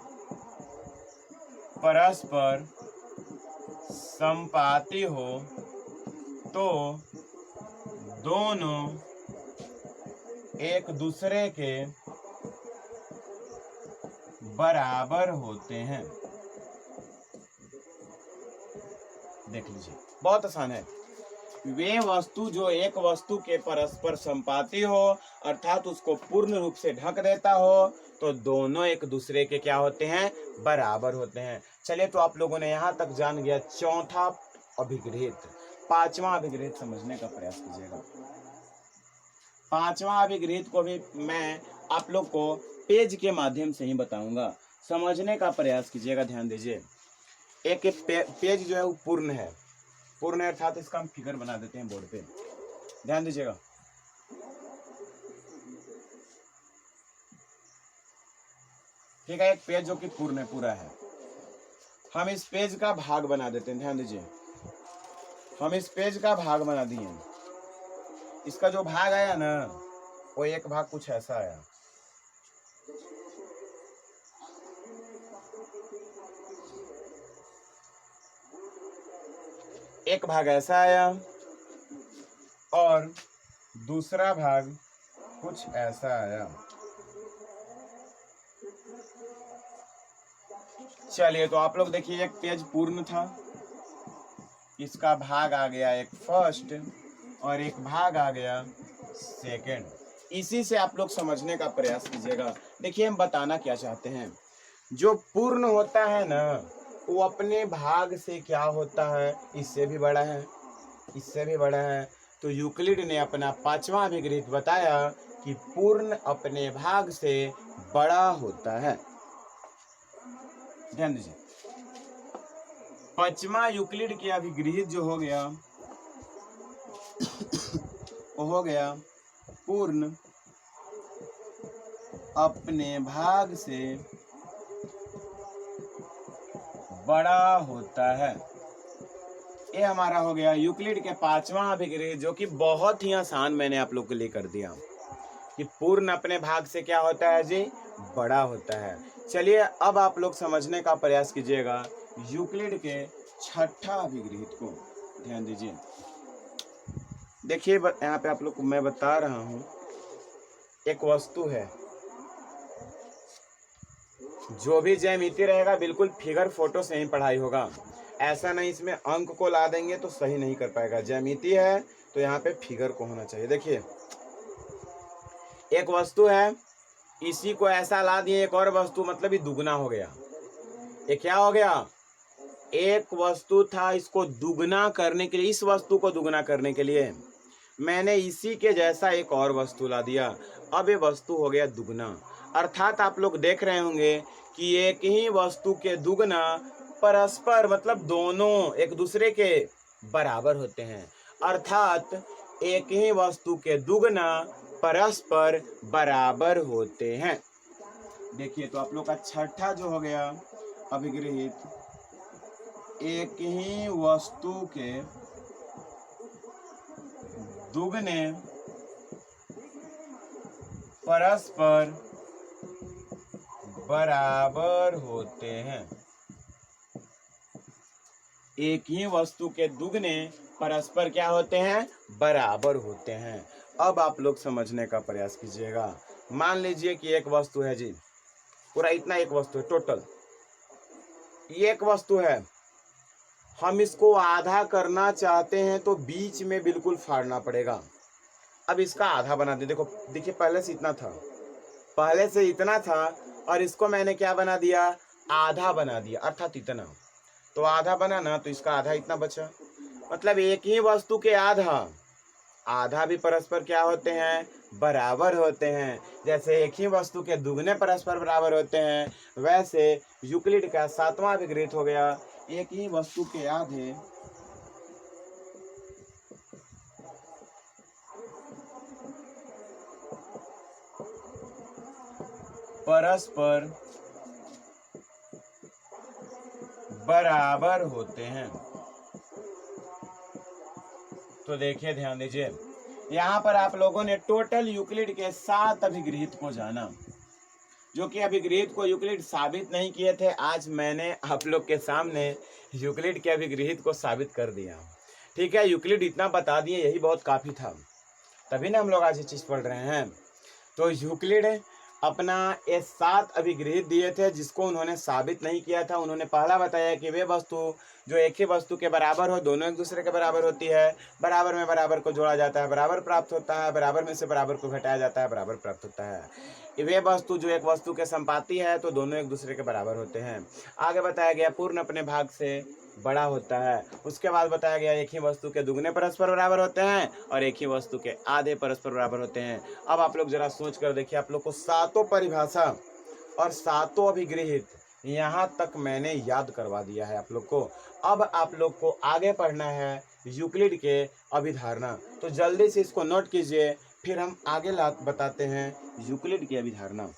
A: परस्पर समपाती हो तो दोनों एक दूसरे के बराबर होते हैं। देख लीजिए बहुत आसान है। वे वस्तु जो एक वस्तु के परस्पर समपाती हो अर्थात उसको पूर्ण रूप से ढक देता हो तो दोनों एक दूसरे के क्या होते हैं, बराबर होते हैं। चलिए तो आप लोगों ने यहाँ तक जान गया चौथा अभिगृहित। पांचवा अभिगृहित समझने का प्रयास कीजिएगा। पांचवा अभिगृहित को भी मैं आप लोग को पेज के माध्यम से ही बताऊंगा, समझने का प्रयास कीजिएगा, ध्यान दीजिए। एक पेज जो है वो पूर्ण है, पूर्ण अर्थात इसका हम फिगर बना देते हैं बोर्ड पे, ध्यान दीजिएगा। ठीक है, एक पेज जो कि पूर्ण है, पूरा है, हम इस पेज का भाग बना देते हैं, ध्यान दीजिए। हम इस पेज का भाग बना दिए, इसका जो भाग आया ना वो एक भाग कुछ ऐसा आया, एक भाग ऐसा आया और दूसरा भाग कुछ ऐसा आया। चलिए तो आप लोग देखिए, एक पेज पूर्ण था, इसका भाग आ गया एक फर्स्ट और एक भाग आ गया सेकंड। इसी से आप लोग समझने का प्रयास कीजिएगा। देखिए हम बताना क्या चाहते हैं, जो पूर्ण होता है ना वो अपने भाग से क्या होता है, इससे भी बड़ा है, इससे भी बड़ा है। तो यूक्लिड ने अपना पांचवा अभिगृहित बताया कि पूर्ण अपने भाग से बड़ा होता है। ध्यान दीजिए, पांचवा यूक्लिड के अभिगृहित जो हो गया वो हो गया पूर्ण अपने भाग से बड़ा होता है। ये हमारा हो गया यूक्लिड के पांचवा अभिगृहित, जो कि बहुत ही आसान मैंने आप लोग के लिए कर दिया कि पूर्ण अपने भाग से क्या होता है जी, बड़ा होता है। चलिए अब आप लोग समझने का प्रयास कीजिएगा यूक्लिड के छठा अभिगृहित को। ध्यान दीजिए, देखिए यहाँ पे आप लोग को मैं बता रहा हूं, एक वस्तु है, जो भी ज्यामिति रहेगा बिल्कुल फिगर फोटो से ही पढ़ाई होगा। ऐसा नहीं इसमें अंक को ला देंगे तो सही नहीं कर पाएगा। ज्यामिति है तो यहाँ पे फिगर को होना चाहिए। देखिए एक वस्तु है, इसी को ऐसा ला दिए एक और वस्तु, मतलब ये दुगना हो गया। ये क्या हो गया, एक वस्तु था, इसको दुगना करने के लिए, इस वस्तु को दुगना करने के लिए मैंने इसी के जैसा एक और वस्तु ला दिया। अब ये वस्तु हो गया दुगना। अर्थात आप लोग देख रहे होंगे कि एक ही वस्तु के दुगना परस्पर, मतलब दोनों एक दूसरे के बराबर होते हैं। अर्थात एक ही वस्तु के दुगना परस्पर बराबर होते हैं। देखिए तो आप लोग का छठा जो हो गया अभिगृहित, एक ही वस्तु के दुगने परस्पर बराबर होते हैं। एक ही वस्तु के दुगने परस्पर क्या होते हैं, बराबर होते हैं। अब आप लोग समझने का प्रयास कीजिएगा। मान लीजिए कि एक वस्तु है जी, पूरा इतना एक वस्तु है टोटल, ये एक वस्तु है, हम इसको आधा करना चाहते हैं तो बीच में बिल्कुल फाड़ना पड़ेगा। अब इसका आधा बना दे। देखो देखिए, पहले से इतना था, पहले से इतना था और इसको मैंने क्या बना दिया, आधा बना दिया, अर्थात इतना। तो आधा बना ना, तो इसका आधा इतना बचा। मतलब एक ही वस्तु के आधा, आधा भी परस्पर क्या होते हैं, बराबर होते हैं। जैसे एक ही वस्तु के दुगने परस्पर बराबर होते हैं, वैसे यूक्लिड का सातवां अभिगृहित हो गया, एक ही वस्तु के आधे परस्पर बराबर होते हैं। तो देखिए ध्यान दीजिए, यहाँ पर आप लोगों ने टोटल यूक्लिड के 7 अभिगृहित को जाना, जो कि अभिगृहित को यूक्लिड साबित नहीं किए थे। आज मैंने आप लोग के सामने यूक्लिड के अभिगृहित को साबित कर दिया। ठीक है, यूक्लिड इतना बता दिए, यही बहुत काफी था, तभी ना हम लोग आज ये चीज पढ़ रहे हैं। तो यूक्लिड अपना ये 7 अभिगृहित दिए थे, जिसको उन्होंने साबित नहीं किया था। उन्होंने पहला बताया कि वे वस्तु जो एक ही वस्तु के बराबर हो, दोनों एक दूसरे के बराबर होती है, बराबर में बराबर को जोड़ा जाता है, बराबर प्राप्त होता है, बराबर में से बराबर को घटाया जाता है, बराबर प्राप्त होता है। वे वस्तु जो एक वस्तु के संपाती है, तो दोनों एक दूसरे के बराबर होते हैं। आगे बताया गया पूर्ण अपने भाग से बड़ा होता है। उसके बाद बताया गया एक ही वस्तु के दुगने परस्पर बराबर होते हैं और एक ही वस्तु के आधे परस्पर बराबर होते हैं। अब आप लोग जरा सोच कर देखिए, आप लोग को सातों परिभाषा और सातों अभिगृहित यहाँ तक मैंने याद करवा दिया है आप लोग को। अब आप लोग को आगे पढ़ना है यूक्लिड के अभिधारणा। तो जल्दी से इसको नोट कीजिए, फिर हम आगे बताते हैं यूक्लिड की अभिधारणा।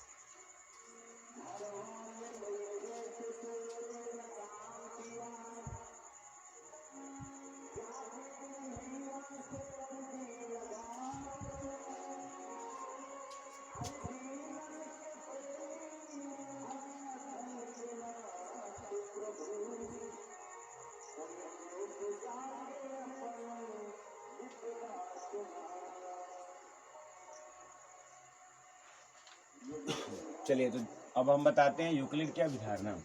A: चलिए तो अब हम बताते हैं यूक्लिड की अभिधारणा।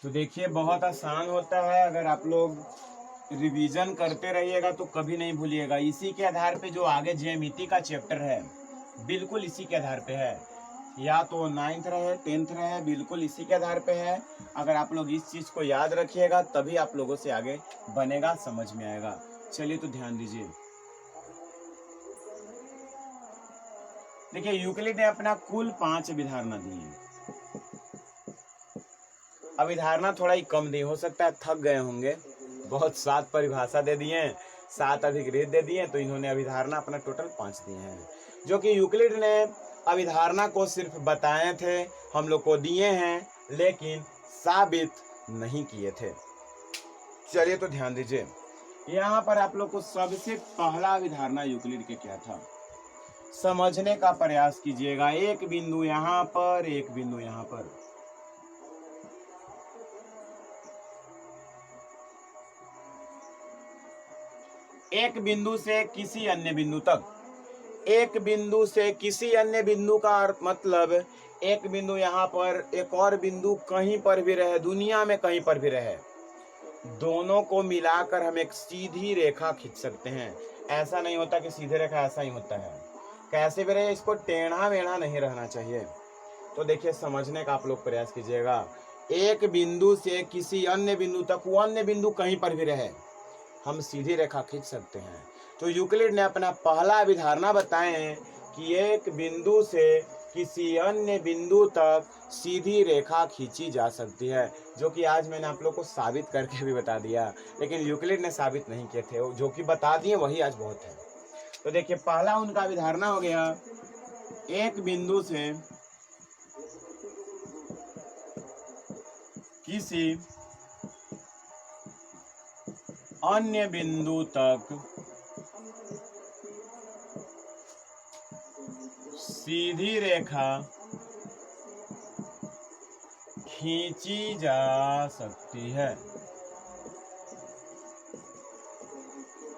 A: तो देखिए बहुत आसान होता है, अगर आप लोग रिवीजन करते रहिएगा तो कभी नहीं भूलिएगा। इसी के आधार पे जो आगे ज्यामिति का चैप्टर है बिल्कुल इसी के आधार पे है, या तो 9th रहे 10th रहे, बिल्कुल इसी के आधार पे है। अगर आप लोग इस चीज को याद रखिएगा तभी आप लोगों से आगे बनेगा, समझ में आएगा। चलिए तो ध्यान दीजिए। देखिए यूक्लिड ने अपना कुल 5 अभिधारणा दी है। अभिधारणा थोड़ा ही कम दी, हो सकता है थक गए होंगे, बहुत 7 परिभाषा दे दिए हैं, 7 अभिग्रहित दे दिए, तो इन्होंने अभिधारणा अपना टोटल 5 दिए हैं, जो कि यूक्लिड ने अभिधारणा को सिर्फ बताए थे, हम लोग को दिए हैं, लेकिन साबित नहीं किए थे। चलिए तो ध्यान दीजिए, यहाँ पर आप लोग को सबसे पहला अभिधारणा यूक्लिड के क्या था समझने का प्रयास कीजिएगा। एक बिंदु यहाँ पर, एक बिंदु यहाँ पर, एक बिंदु से किसी अन्य बिंदु तक, एक बिंदु से किसी अन्य बिंदु का मतलब एक बिंदु यहाँ पर, एक और बिंदु कहीं पर भी रहे, दुनिया में कहीं पर भी रहे, दोनों को मिलाकर हम एक सीधी रेखा खींच सकते हैं। ऐसा नहीं होता कि सीधे रेखा, ऐसा ही होता है, कैसे भी रहे, इसको टेढ़ा मेढ़ा नहीं रहना चाहिए। तो देखिए समझने का आप लोग प्रयास कीजिएगा। एक बिंदु से किसी अन्य बिंदु तक, वो अन्य बिंदु कहीं पर भी रहे, हम सीधी रेखा खींच सकते हैं। तो यूक्लिड ने अपना पहला अभिधारणा बताए कि एक बिंदु से किसी अन्य बिंदु तक सीधी रेखा खींची जा सकती है, जो कि आज मैंने आप लोग को साबित करके भी बता दिया, लेकिन यूक्लिड ने साबित नहीं किए थे, जो कि बता दिए वही आज बहुत है। तो देखिए पहला उनका अभिधारणा हो गया, एक बिंदु से किसी अन्य बिंदु तक सीधी रेखा खींची जा सकती है।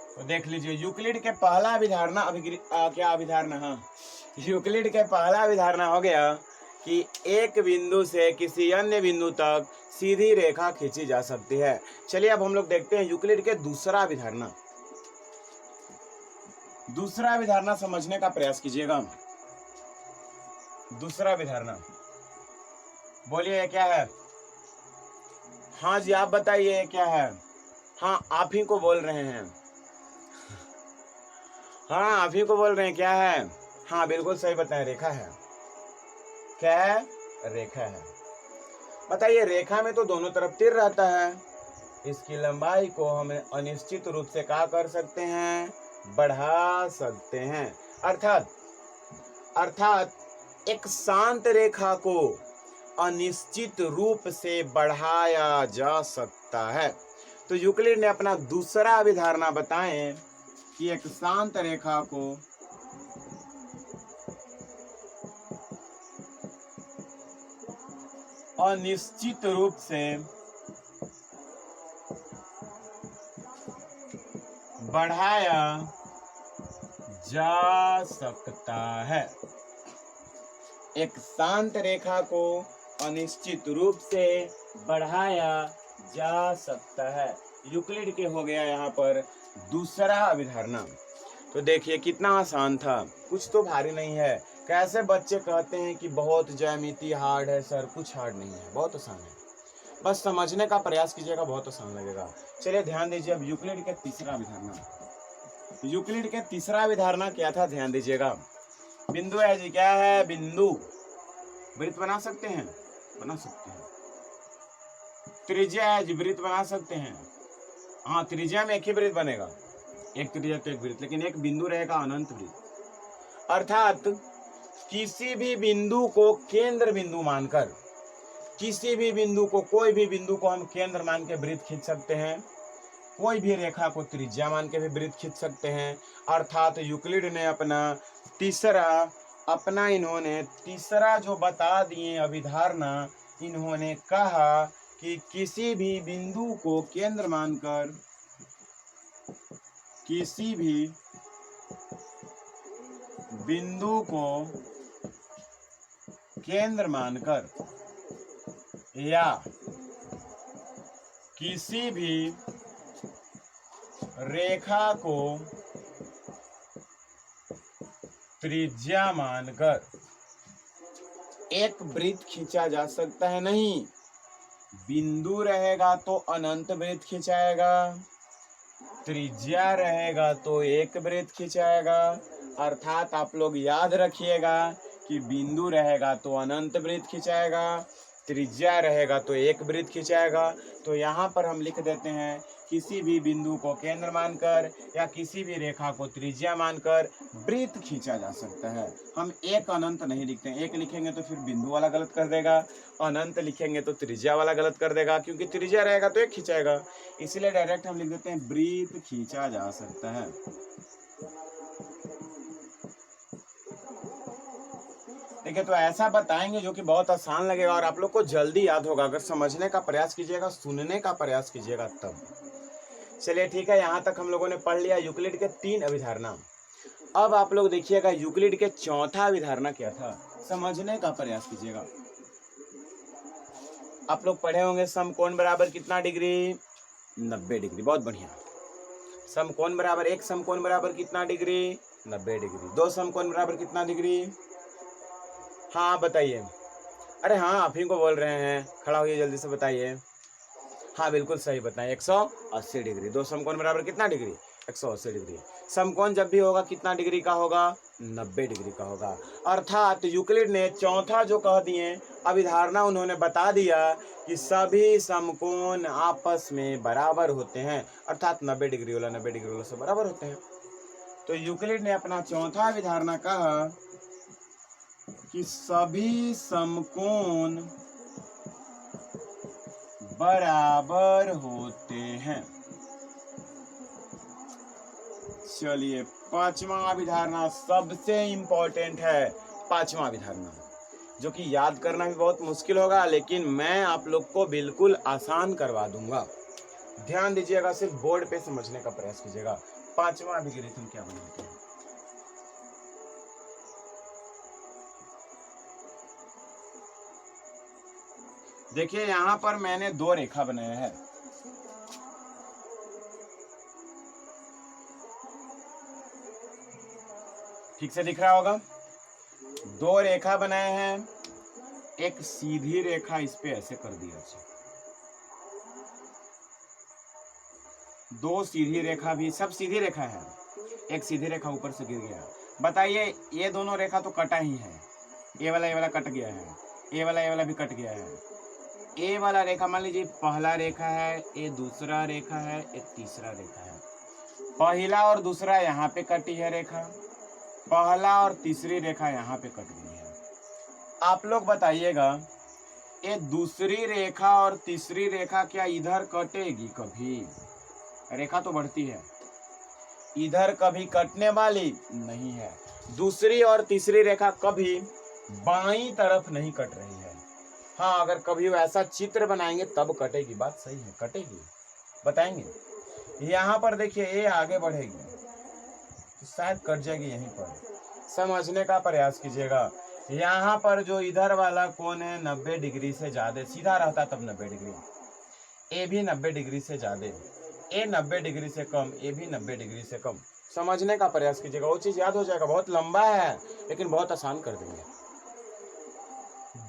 A: तो देख लीजिए यूक्लिड के पहला अभिधारणा क्या अभिधारणा, हाँ, यूक्लिड के पहला अभिधारणा हो गया कि एक बिंदु से किसी अन्य बिंदु तक सीधी रेखा खींची जा सकती है। चलिए अब हम लोग देखते हैं यूक्लिड के दूसरा अभिधारणा। दूसरा अभिधारणा समझने का प्रयास कीजिएगा। दूसरा अभिधारणा बोलिए क्या है? हाँ जी आप बताइए क्या है? हाँ आप ही को बोल रहे हैं, हाँ आप ही को बोल रहे हैं, क्या है? हाँ बिल्कुल सही बताएं, रेखा है। क्या है? रेखा है। बताइए रेखा में तो दोनों तरफ तीर रहता है, इसकी लंबाई को हम अनिश्चित रूप से क्या कर सकते हैं? बढ़ा सकते हैं। अर्थात एक शांत रेखा को अनिश्चित रूप से बढ़ाया जा सकता है। तो यूक्लिड ने अपना दूसरा अभिधारणा बताएं कि एक शांत रेखा को अनिश्चित रूप से बढ़ाया जा सकता है। एक शांत रेखा को अनिश्चित रूप से बढ़ाया जा सकता है। यूक्लिड के हो गया यहाँ पर दूसरा अभिधारणा। तो देखिए कितना आसान था, कुछ तो भारी नहीं है। कैसे बच्चे कहते हैं कि बहुत ज्यामिति हार्ड है सर, कुछ हार्ड नहीं है, बहुत आसान है, बस समझने का प्रयास कीजिएगा, बहुत आसान लगेगा। चलिए ध्यान दीजिए अब यूक्लिड के तीसरा अभिधारणा। यूक्लिड के तीसरा अभिधारणा क्या था, ध्यान दीजिएगा। बिंदु है जी, क्या है? बिंदु। वृत्त बना सकते हैं, बना सकते हैं। त्रिज्या है जी, वृत्त बना सकते हैं। हाँ त्रिज्या में एक ही वृत्त बनेगा, एक त्रिज्या तो एक वृत्त, लेकिन एक बिंदु रहेगा अनंत वृत्त। अर्थात किसी भी बिंदु को केंद्र बिंदु मानकर, किसी भी बिंदु को, कोई भी बिंदु को हम केंद्र मान के वृत्त खींच सकते हैं, कोई भी रेखा को त्रिज्या मान के भी वृत्त खींच सकते हैं। अर्थात यूक्लिड ने अपना तीसरा अपना इन्होंने तीसरा जो बता दिए अभिधारणा, इन्होंने कहा कि किसी भी बिंदु को केंद्र मानकर, किसी भी बिंदु को केंद्र मानकर या किसी भी रेखा को त्रिज्या मानकर एक वृत्त खींचा जा सकता है। नहीं, बिंदु रहेगा तो अनंत वृत्त खिंचाएगा, त्रिज्या रहेगा तो एक वृत्त खिंचाएगा। अर्थात आप लोग याद रखिएगा कि बिंदु रहेगा तो अनंत वृत्त खिंचाएगा, त्रिज्या रहेगा तो एक वृत्त खिंचाएगा। तो यहाँ पर हम लिख देते हैं किसी भी बिंदु को केंद्र मानकर या किसी भी रेखा को त्रिज्या मानकर वृत्त खींचा जा सकता है। हम एक अनंत नहीं लिखते हैं, एक लिखेंगे तो फिर बिंदु वाला गलत कर देगा, अनंत लिखेंगे तो त्रिज्या वाला गलत कर देगा, क्योंकि त्रिज्या रहेगा तो एक खींचाएगा। इसलिए डायरेक्ट हम लिख देते हैं वृत्त खींचा जा सकता है। देखिए, तो ऐसा बताएंगे जो कि बहुत आसान लगेगा और आप लोग को जल्दी याद होगा अगर समझने का प्रयास कीजिएगा, सुनने का प्रयास कीजिएगा तब। चलिए ठीक है, यहाँ तक हम लोगों ने पढ़ लिया यूक्लिड के 3 अभिधारणा। अब आप लोग देखिएगा यूक्लिड के चौथा अभिधारणा क्या था, समझने का प्रयास कीजिएगा। आप लोग पढ़े होंगे समकोण बराबर कितना डिग्री, 90 डिग्री। बहुत बढ़िया। समकोण बराबर, एक समकोण बराबर कितना डिग्री, 90 डिग्री। दो समकोण बराबर कितना डिग्री, हाँ बताइए। अरे हाँ, आप ही को बोल रहे हैं, खड़ा होइए जल्दी से बताइए। हाँ बिल्कुल सही बताएं, 180 डिग्री। दो समकोण बराबर कितना डिग्री, 180 डिग्री। समकोण जब भी होगा कितना डिग्री का होगा, 90 डिग्री का होगा। अर्थात यूक्लिड ने चौथा जो कह दिए अभिधारणा, उन्होंने बता दिया कि सभी समकोण आपस में बराबर होते हैं, अर्थात 90 डिग्री वाला 90 डिग्री वाला सब बराबर होते हैं। तो यूक्लिड ने अपना चौथा अभिधारणा कहा कि सभी समकोण बराबर होते हैं। चलिए, पांचवा अभिधारणा सबसे इंपॉर्टेंट है। पांचवा अभिधारणा जो कि याद करना भी बहुत मुश्किल होगा, लेकिन मैं आप लोग को बिल्कुल आसान करवा दूंगा। ध्यान दीजिएगा, सिर्फ बोर्ड पे समझने का प्रयास कीजिएगा। पांचवा अभिगृहीतन क्या बनाते हैं। देखिए, यहां पर मैंने 2 रेखा बनाया है। ठीक से दिख रहा होगा, 2 रेखा बनाए हैं। एक सीधी रेखा इस पे ऐसे कर दिया, 2 सीधी रेखा भी, सब सीधी रेखा है। एक सीधी रेखा ऊपर से गिर गया। बताइए, ये दोनों रेखा तो कटा ही है। ये वाला कट गया है, ये वाला भी कट गया है। ए वाला रेखा मान लीजिए पहला रेखा है, ये दूसरा रेखा है, ये तीसरा रेखा है। पहला और दूसरा यहाँ पे कटी है रेखा, पहला और तीसरी रेखा यहाँ पे कट गई है। आप लोग बताइएगा, ये दूसरी रेखा और तीसरी रेखा क्या इधर कटेगी कभी? रेखा तो बढ़ती है, इधर कभी कटने वाली नहीं है। दूसरी और तीसरी रेखा कभी बाईं तरफ नहीं कट रही है। हाँ, अगर कभी वैसा चित्र बनाएंगे तब कटेगी, बात सही है, कटेगी, बताएंगे। यहाँ पर देखिए, ये आगे बढ़ेगी तो शायद कट जाएगी यहीं पर। समझने का प्रयास कीजिएगा। यहाँ पर जो इधर वाला कोण है 90 डिग्री से ज्यादा, सीधा रहता तब 90 डिग्री, ये भी 90 डिग्री से ज्यादा, ये 90 डिग्री से कम, ये भी 90 डिग्री से कम। समझने का प्रयास कीजिएगा, वो चीज याद हो जाएगा। बहुत लंबा है लेकिन बहुत आसान कर देंगे।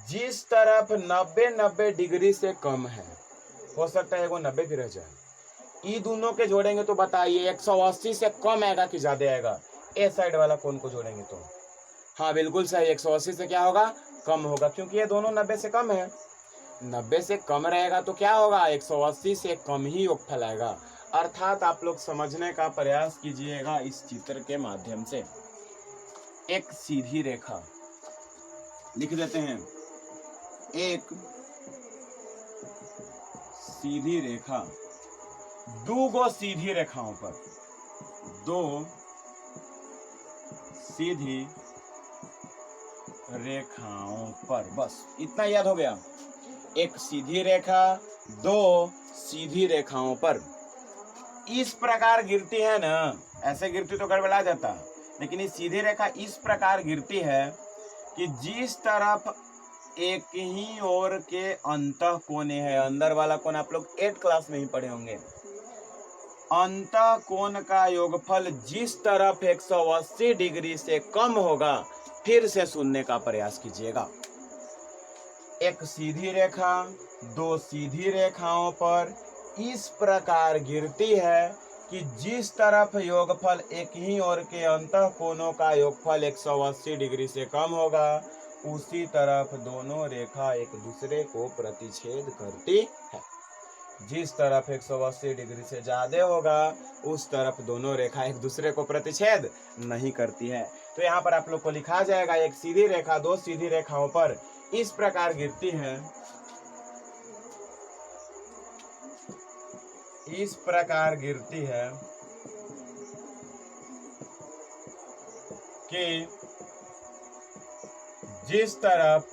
A: जिस तरफ 90 डिग्री से कम है, हो सकता है वो 90 भी रह जाए। ये दोनों के जोड़ेंगे तो बताइए 180 से कम आएगा कि ज्यादा आएगा? ए साइड वाला कोण को जोड़ेंगे तो हाँ बिल्कुल सही, 180 से क्या होगा, कम होगा, क्योंकि ये दोनों 90 से कम है। 90 से कम रहेगा तो क्या होगा, 180 से कम ही योगफल आएगा। अर्थात आप लोग समझने का प्रयास कीजिएगा इस चित्र के माध्यम से। एक सीधी रेखा लिख देते हैं, एक सीधी रेखा, 2 सीधी रेखाओं पर, 2 सीधी रेखाओं पर। बस इतना याद हो गया। एक सीधी रेखा, दो सीधी रेखाओं पर इस प्रकार गिरती है ना। ऐसे गिरती तो गड़बड़ा जाता, लेकिन ये सीधी रेखा इस प्रकार गिरती है कि जिस तरफ एक ही ओर के अंतः कोने है, अंदर वाला कोण आप लोग 8 क्लास में ही पढ़े होंगे। अंतः कोण का योगफल जिस तरफ 180 डिग्री से कम होगा, फिर से सुनने का प्रयास कीजिएगा। एक सीधी रेखा, दो सीधी रेखाओं पर इस प्रकार गिरती है कि जिस तरफ योगफल एक ही ओर के अंतः कोणों का योगफल 180 डिग्री से कम होगा, उसी तरफ दोनों रेखा एक दूसरे को प्रतिच्छेद करती है। जिस तरफ 180 डिग्री से ज्यादा होगा, उस तरफ दोनों रेखा एक दूसरे को प्रतिच्छेद नहीं करती है। तो यहाँ पर आप लोग को लिखा जाएगा, एक सीधी रेखा दो सीधी रेखाओं पर इस प्रकार गिरती है, इस प्रकार गिरती है कि जिस तरफ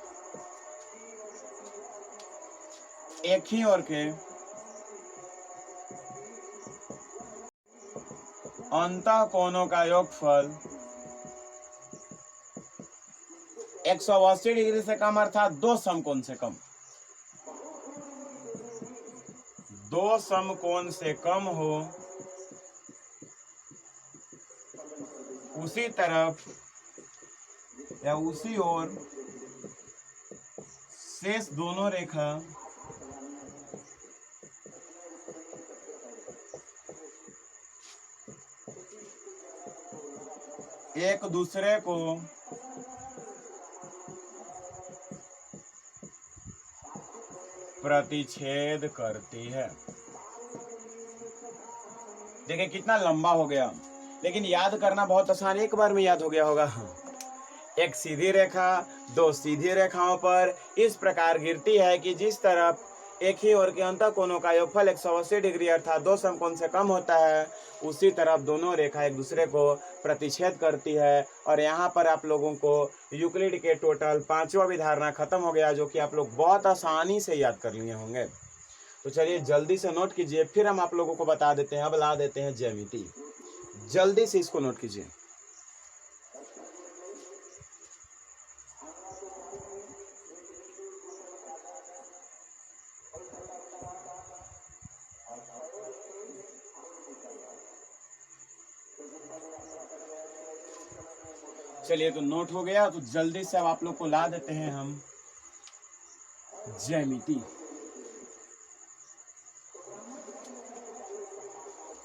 A: एक ही ओर के अंतः कोणों का योगफल 180 डिग्री से कम अर्थात दो समकोण से कम, दो समकोण से कम हो, उसी तरफ या उसी ओर शेष दोनों रेखा एक दूसरे को प्रतिच्छेद करती है। देखिए कितना लंबा हो गया, लेकिन याद करना बहुत आसान, एक बार में याद हो गया होगा। एक सीधी रेखा दो सीधी रेखाओं पर इस प्रकार गिरती है कि जिस तरफ एक ही ओर के अंतः कोणों का योगफल 180 डिग्री अर्थात दो समकोण से कम होता है, उसी तरफ दोनों रेखा एक दूसरे को प्रतिच्छेद करती है। और यहाँ पर आप लोगों को यूक्लिड के टोटल 5वां अभिधारणा खत्म हो गया, जो कि आप लोग बहुत आसानी से याद कर लिए होंगे। तो चलिए जल्दी से नोट कीजिए, फिर हम आप लोगों को बता देते हैं। अब ला देते हैं ज्यामिति, जल्दी से इसको नोट कीजिए। चलिए तो नोट हो गया, तो जल्दी से अब आप लोग को ला देते हैं हम ज्यामिति।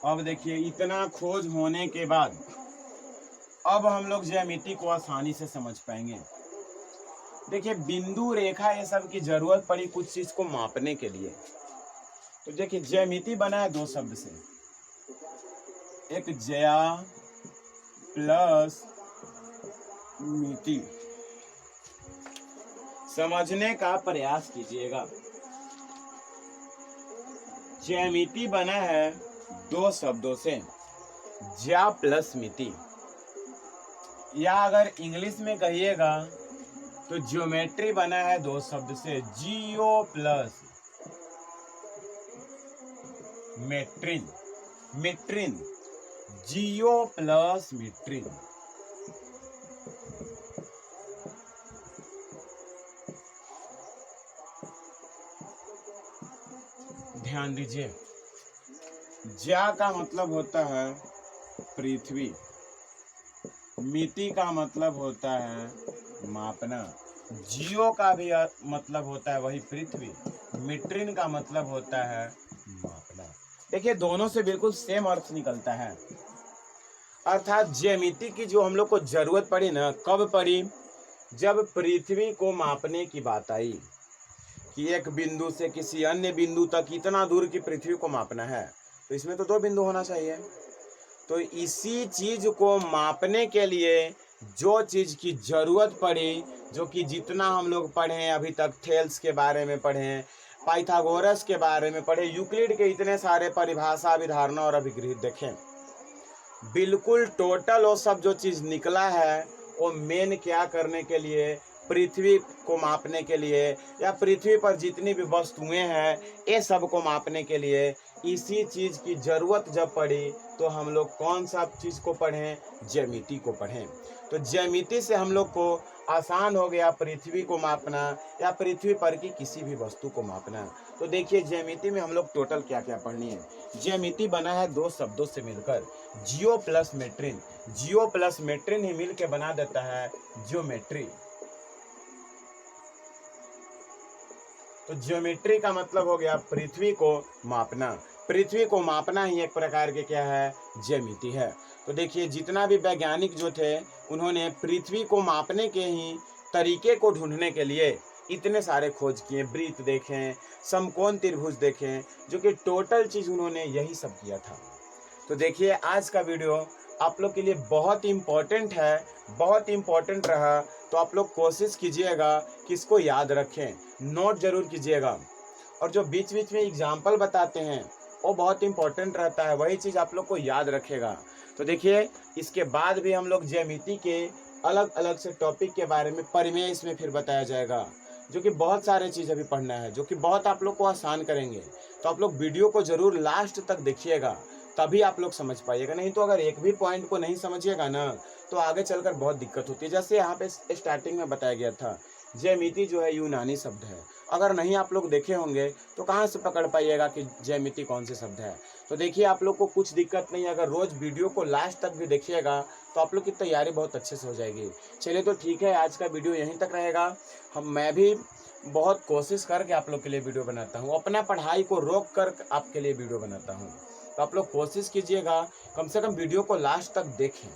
A: अब देखिए इतना खोज होने के बाद अब हम लोग ज्यामिति को आसानी से समझ पाएंगे। देखिए बिंदु रेखा ये सब की जरूरत पड़ी कुछ चीज को मापने के लिए। तो देखिए ज्यामिति बना है दो शब्द से, एक ज्या प्लस मिति। समझने का प्रयास कीजिएगा। ज्यामिति बना है दो शब्दों से, ज्या प्लस मिति, या अगर इंग्लिश में कहिएगा तो ज्योमेट्री बना है दो शब्द से, जियो प्लस मेट्रिन। मेट्रिन, जियो प्लस मेट्रिन। ध्यान दीजिए, ज्या का मतलब होता है पृथ्वी, मिति का मतलब होता है मापना, जियो का भी मतलब होता है वही पृथ्वी, मीट्रिन का मतलब होता है मापना। देखिए दोनों से बिल्कुल सेम अर्थ निकलता है। अर्थात ज्यामिति की जो हम लोग को जरूरत पड़ी ना, कब पड़ी? जब पृथ्वी को मापने की बात आई कि एक बिंदु से किसी अन्य बिंदु तक इतना दूर की पृथ्वी को मापना है, तो इसमें तो दो बिंदु होना चाहिए। तो इसी चीज को मापने के लिए जो चीज की जरूरत पड़ी, जो कि जितना हम लोग पढ़े अभी तक, थेल्स के बारे में पढ़े, पाइथागोरस के बारे में पढ़े, यूक्लिड के इतने सारे परिभाषा, अभिधारणा और अभिगृहित देखें, बिल्कुल टोटल वो सब जो चीज निकला है वो मेन क्या करने के लिए, पृथ्वी को मापने के लिए या पृथ्वी पर जितनी भी वस्तुएं हैं ये सब को मापने के लिए इसी चीज़ की ज़रूरत जब पड़ी तो हम लोग कौन सा चीज़ को पढ़ें, ज्यामिति को पढ़ें। तो ज्यामिति से हम लोग को आसान हो गया पृथ्वी को मापना या पृथ्वी पर की किसी भी वस्तु को मापना। तो देखिए ज्यामिति में हम लोग टोटल क्या क्या पढ़नी है। ज्यामिति बना है दो शब्दों से मिलकर, जियो प्लस मेट्रिन। जियो प्लस मेट्रिन ही मिल के बना देता है ज्योमेट्री। तो ज्योमेट्री का मतलब हो गया पृथ्वी को मापना। पृथ्वी को मापना ही एक प्रकार के क्या है, ज्यामिति है। तो देखिए जितना भी वैज्ञानिक जो थे उन्होंने पृथ्वी को मापने के ही तरीके को ढूंढने के लिए इतने सारे खोज किए। वृत्त देखें, समकोण त्रिभुज देखें, जो कि टोटल चीज़ उन्होंने यही सब किया था। तो देखिए आज का वीडियो आप लोग के लिए बहुत इम्पोर्टेंट है, बहुत इम्पोर्टेंट रहा। तो आप लोग कोशिश कीजिएगा कि इसको याद रखें, नोट जरूर कीजिएगा। और जो बीच बीच में एग्जाम्पल बताते हैं वो बहुत इम्पोर्टेंट रहता है, वही चीज़ आप लोग को याद रखेगा। तो देखिए इसके बाद भी हम लोग ज्यामिति के अलग अलग से टॉपिक के बारे में परिमेय इसमें फिर बताया जाएगा, जो कि बहुत सारे चीज़ अभी पढ़ना है, जो कि बहुत आप लोग को आसान करेंगे। तो आप लोग वीडियो को ज़रूर लास्ट तक देखिएगा, तभी आप लोग समझ पाइएगा। नहीं तो अगर एक भी पॉइंट को नहीं समझिएगा ना तो आगे चलकर बहुत दिक्कत होती है। जैसे यहाँ पे स्टार्टिंग में बताया गया था, ज्यामिति जो है यूनानी शब्द है। अगर नहीं आप लोग देखे होंगे तो कहाँ से पकड़ पाइएगा कि ज्यामिति कौन से शब्द है। तो देखिए आप लोग को कुछ दिक्कत नहीं है, अगर रोज़ वीडियो को लास्ट तक भी देखिएगा तो आप लोग की तैयारी बहुत अच्छे से हो जाएगी। चलिए तो ठीक है, आज का वीडियो यहीं तक रहेगा। मैं भी बहुत कोशिश करके आप लोग के लिए वीडियो बनाता हूँ, अपना पढ़ाई को रोक कर आपके लिए वीडियो बनाता हूँ। तो आप लोग कोशिश कीजिएगा कम से कम वीडियो को लास्ट तक देखें,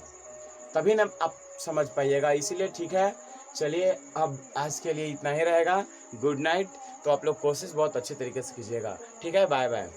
A: तभी ना आप समझ पाइएगा। इसीलिए ठीक है, चलिए अब आज के लिए इतना ही रहेगा। Good night. तो आप लोग कोशिश बहुत अच्छे तरीके से कीजिएगा। ठीक है, बाय बाय।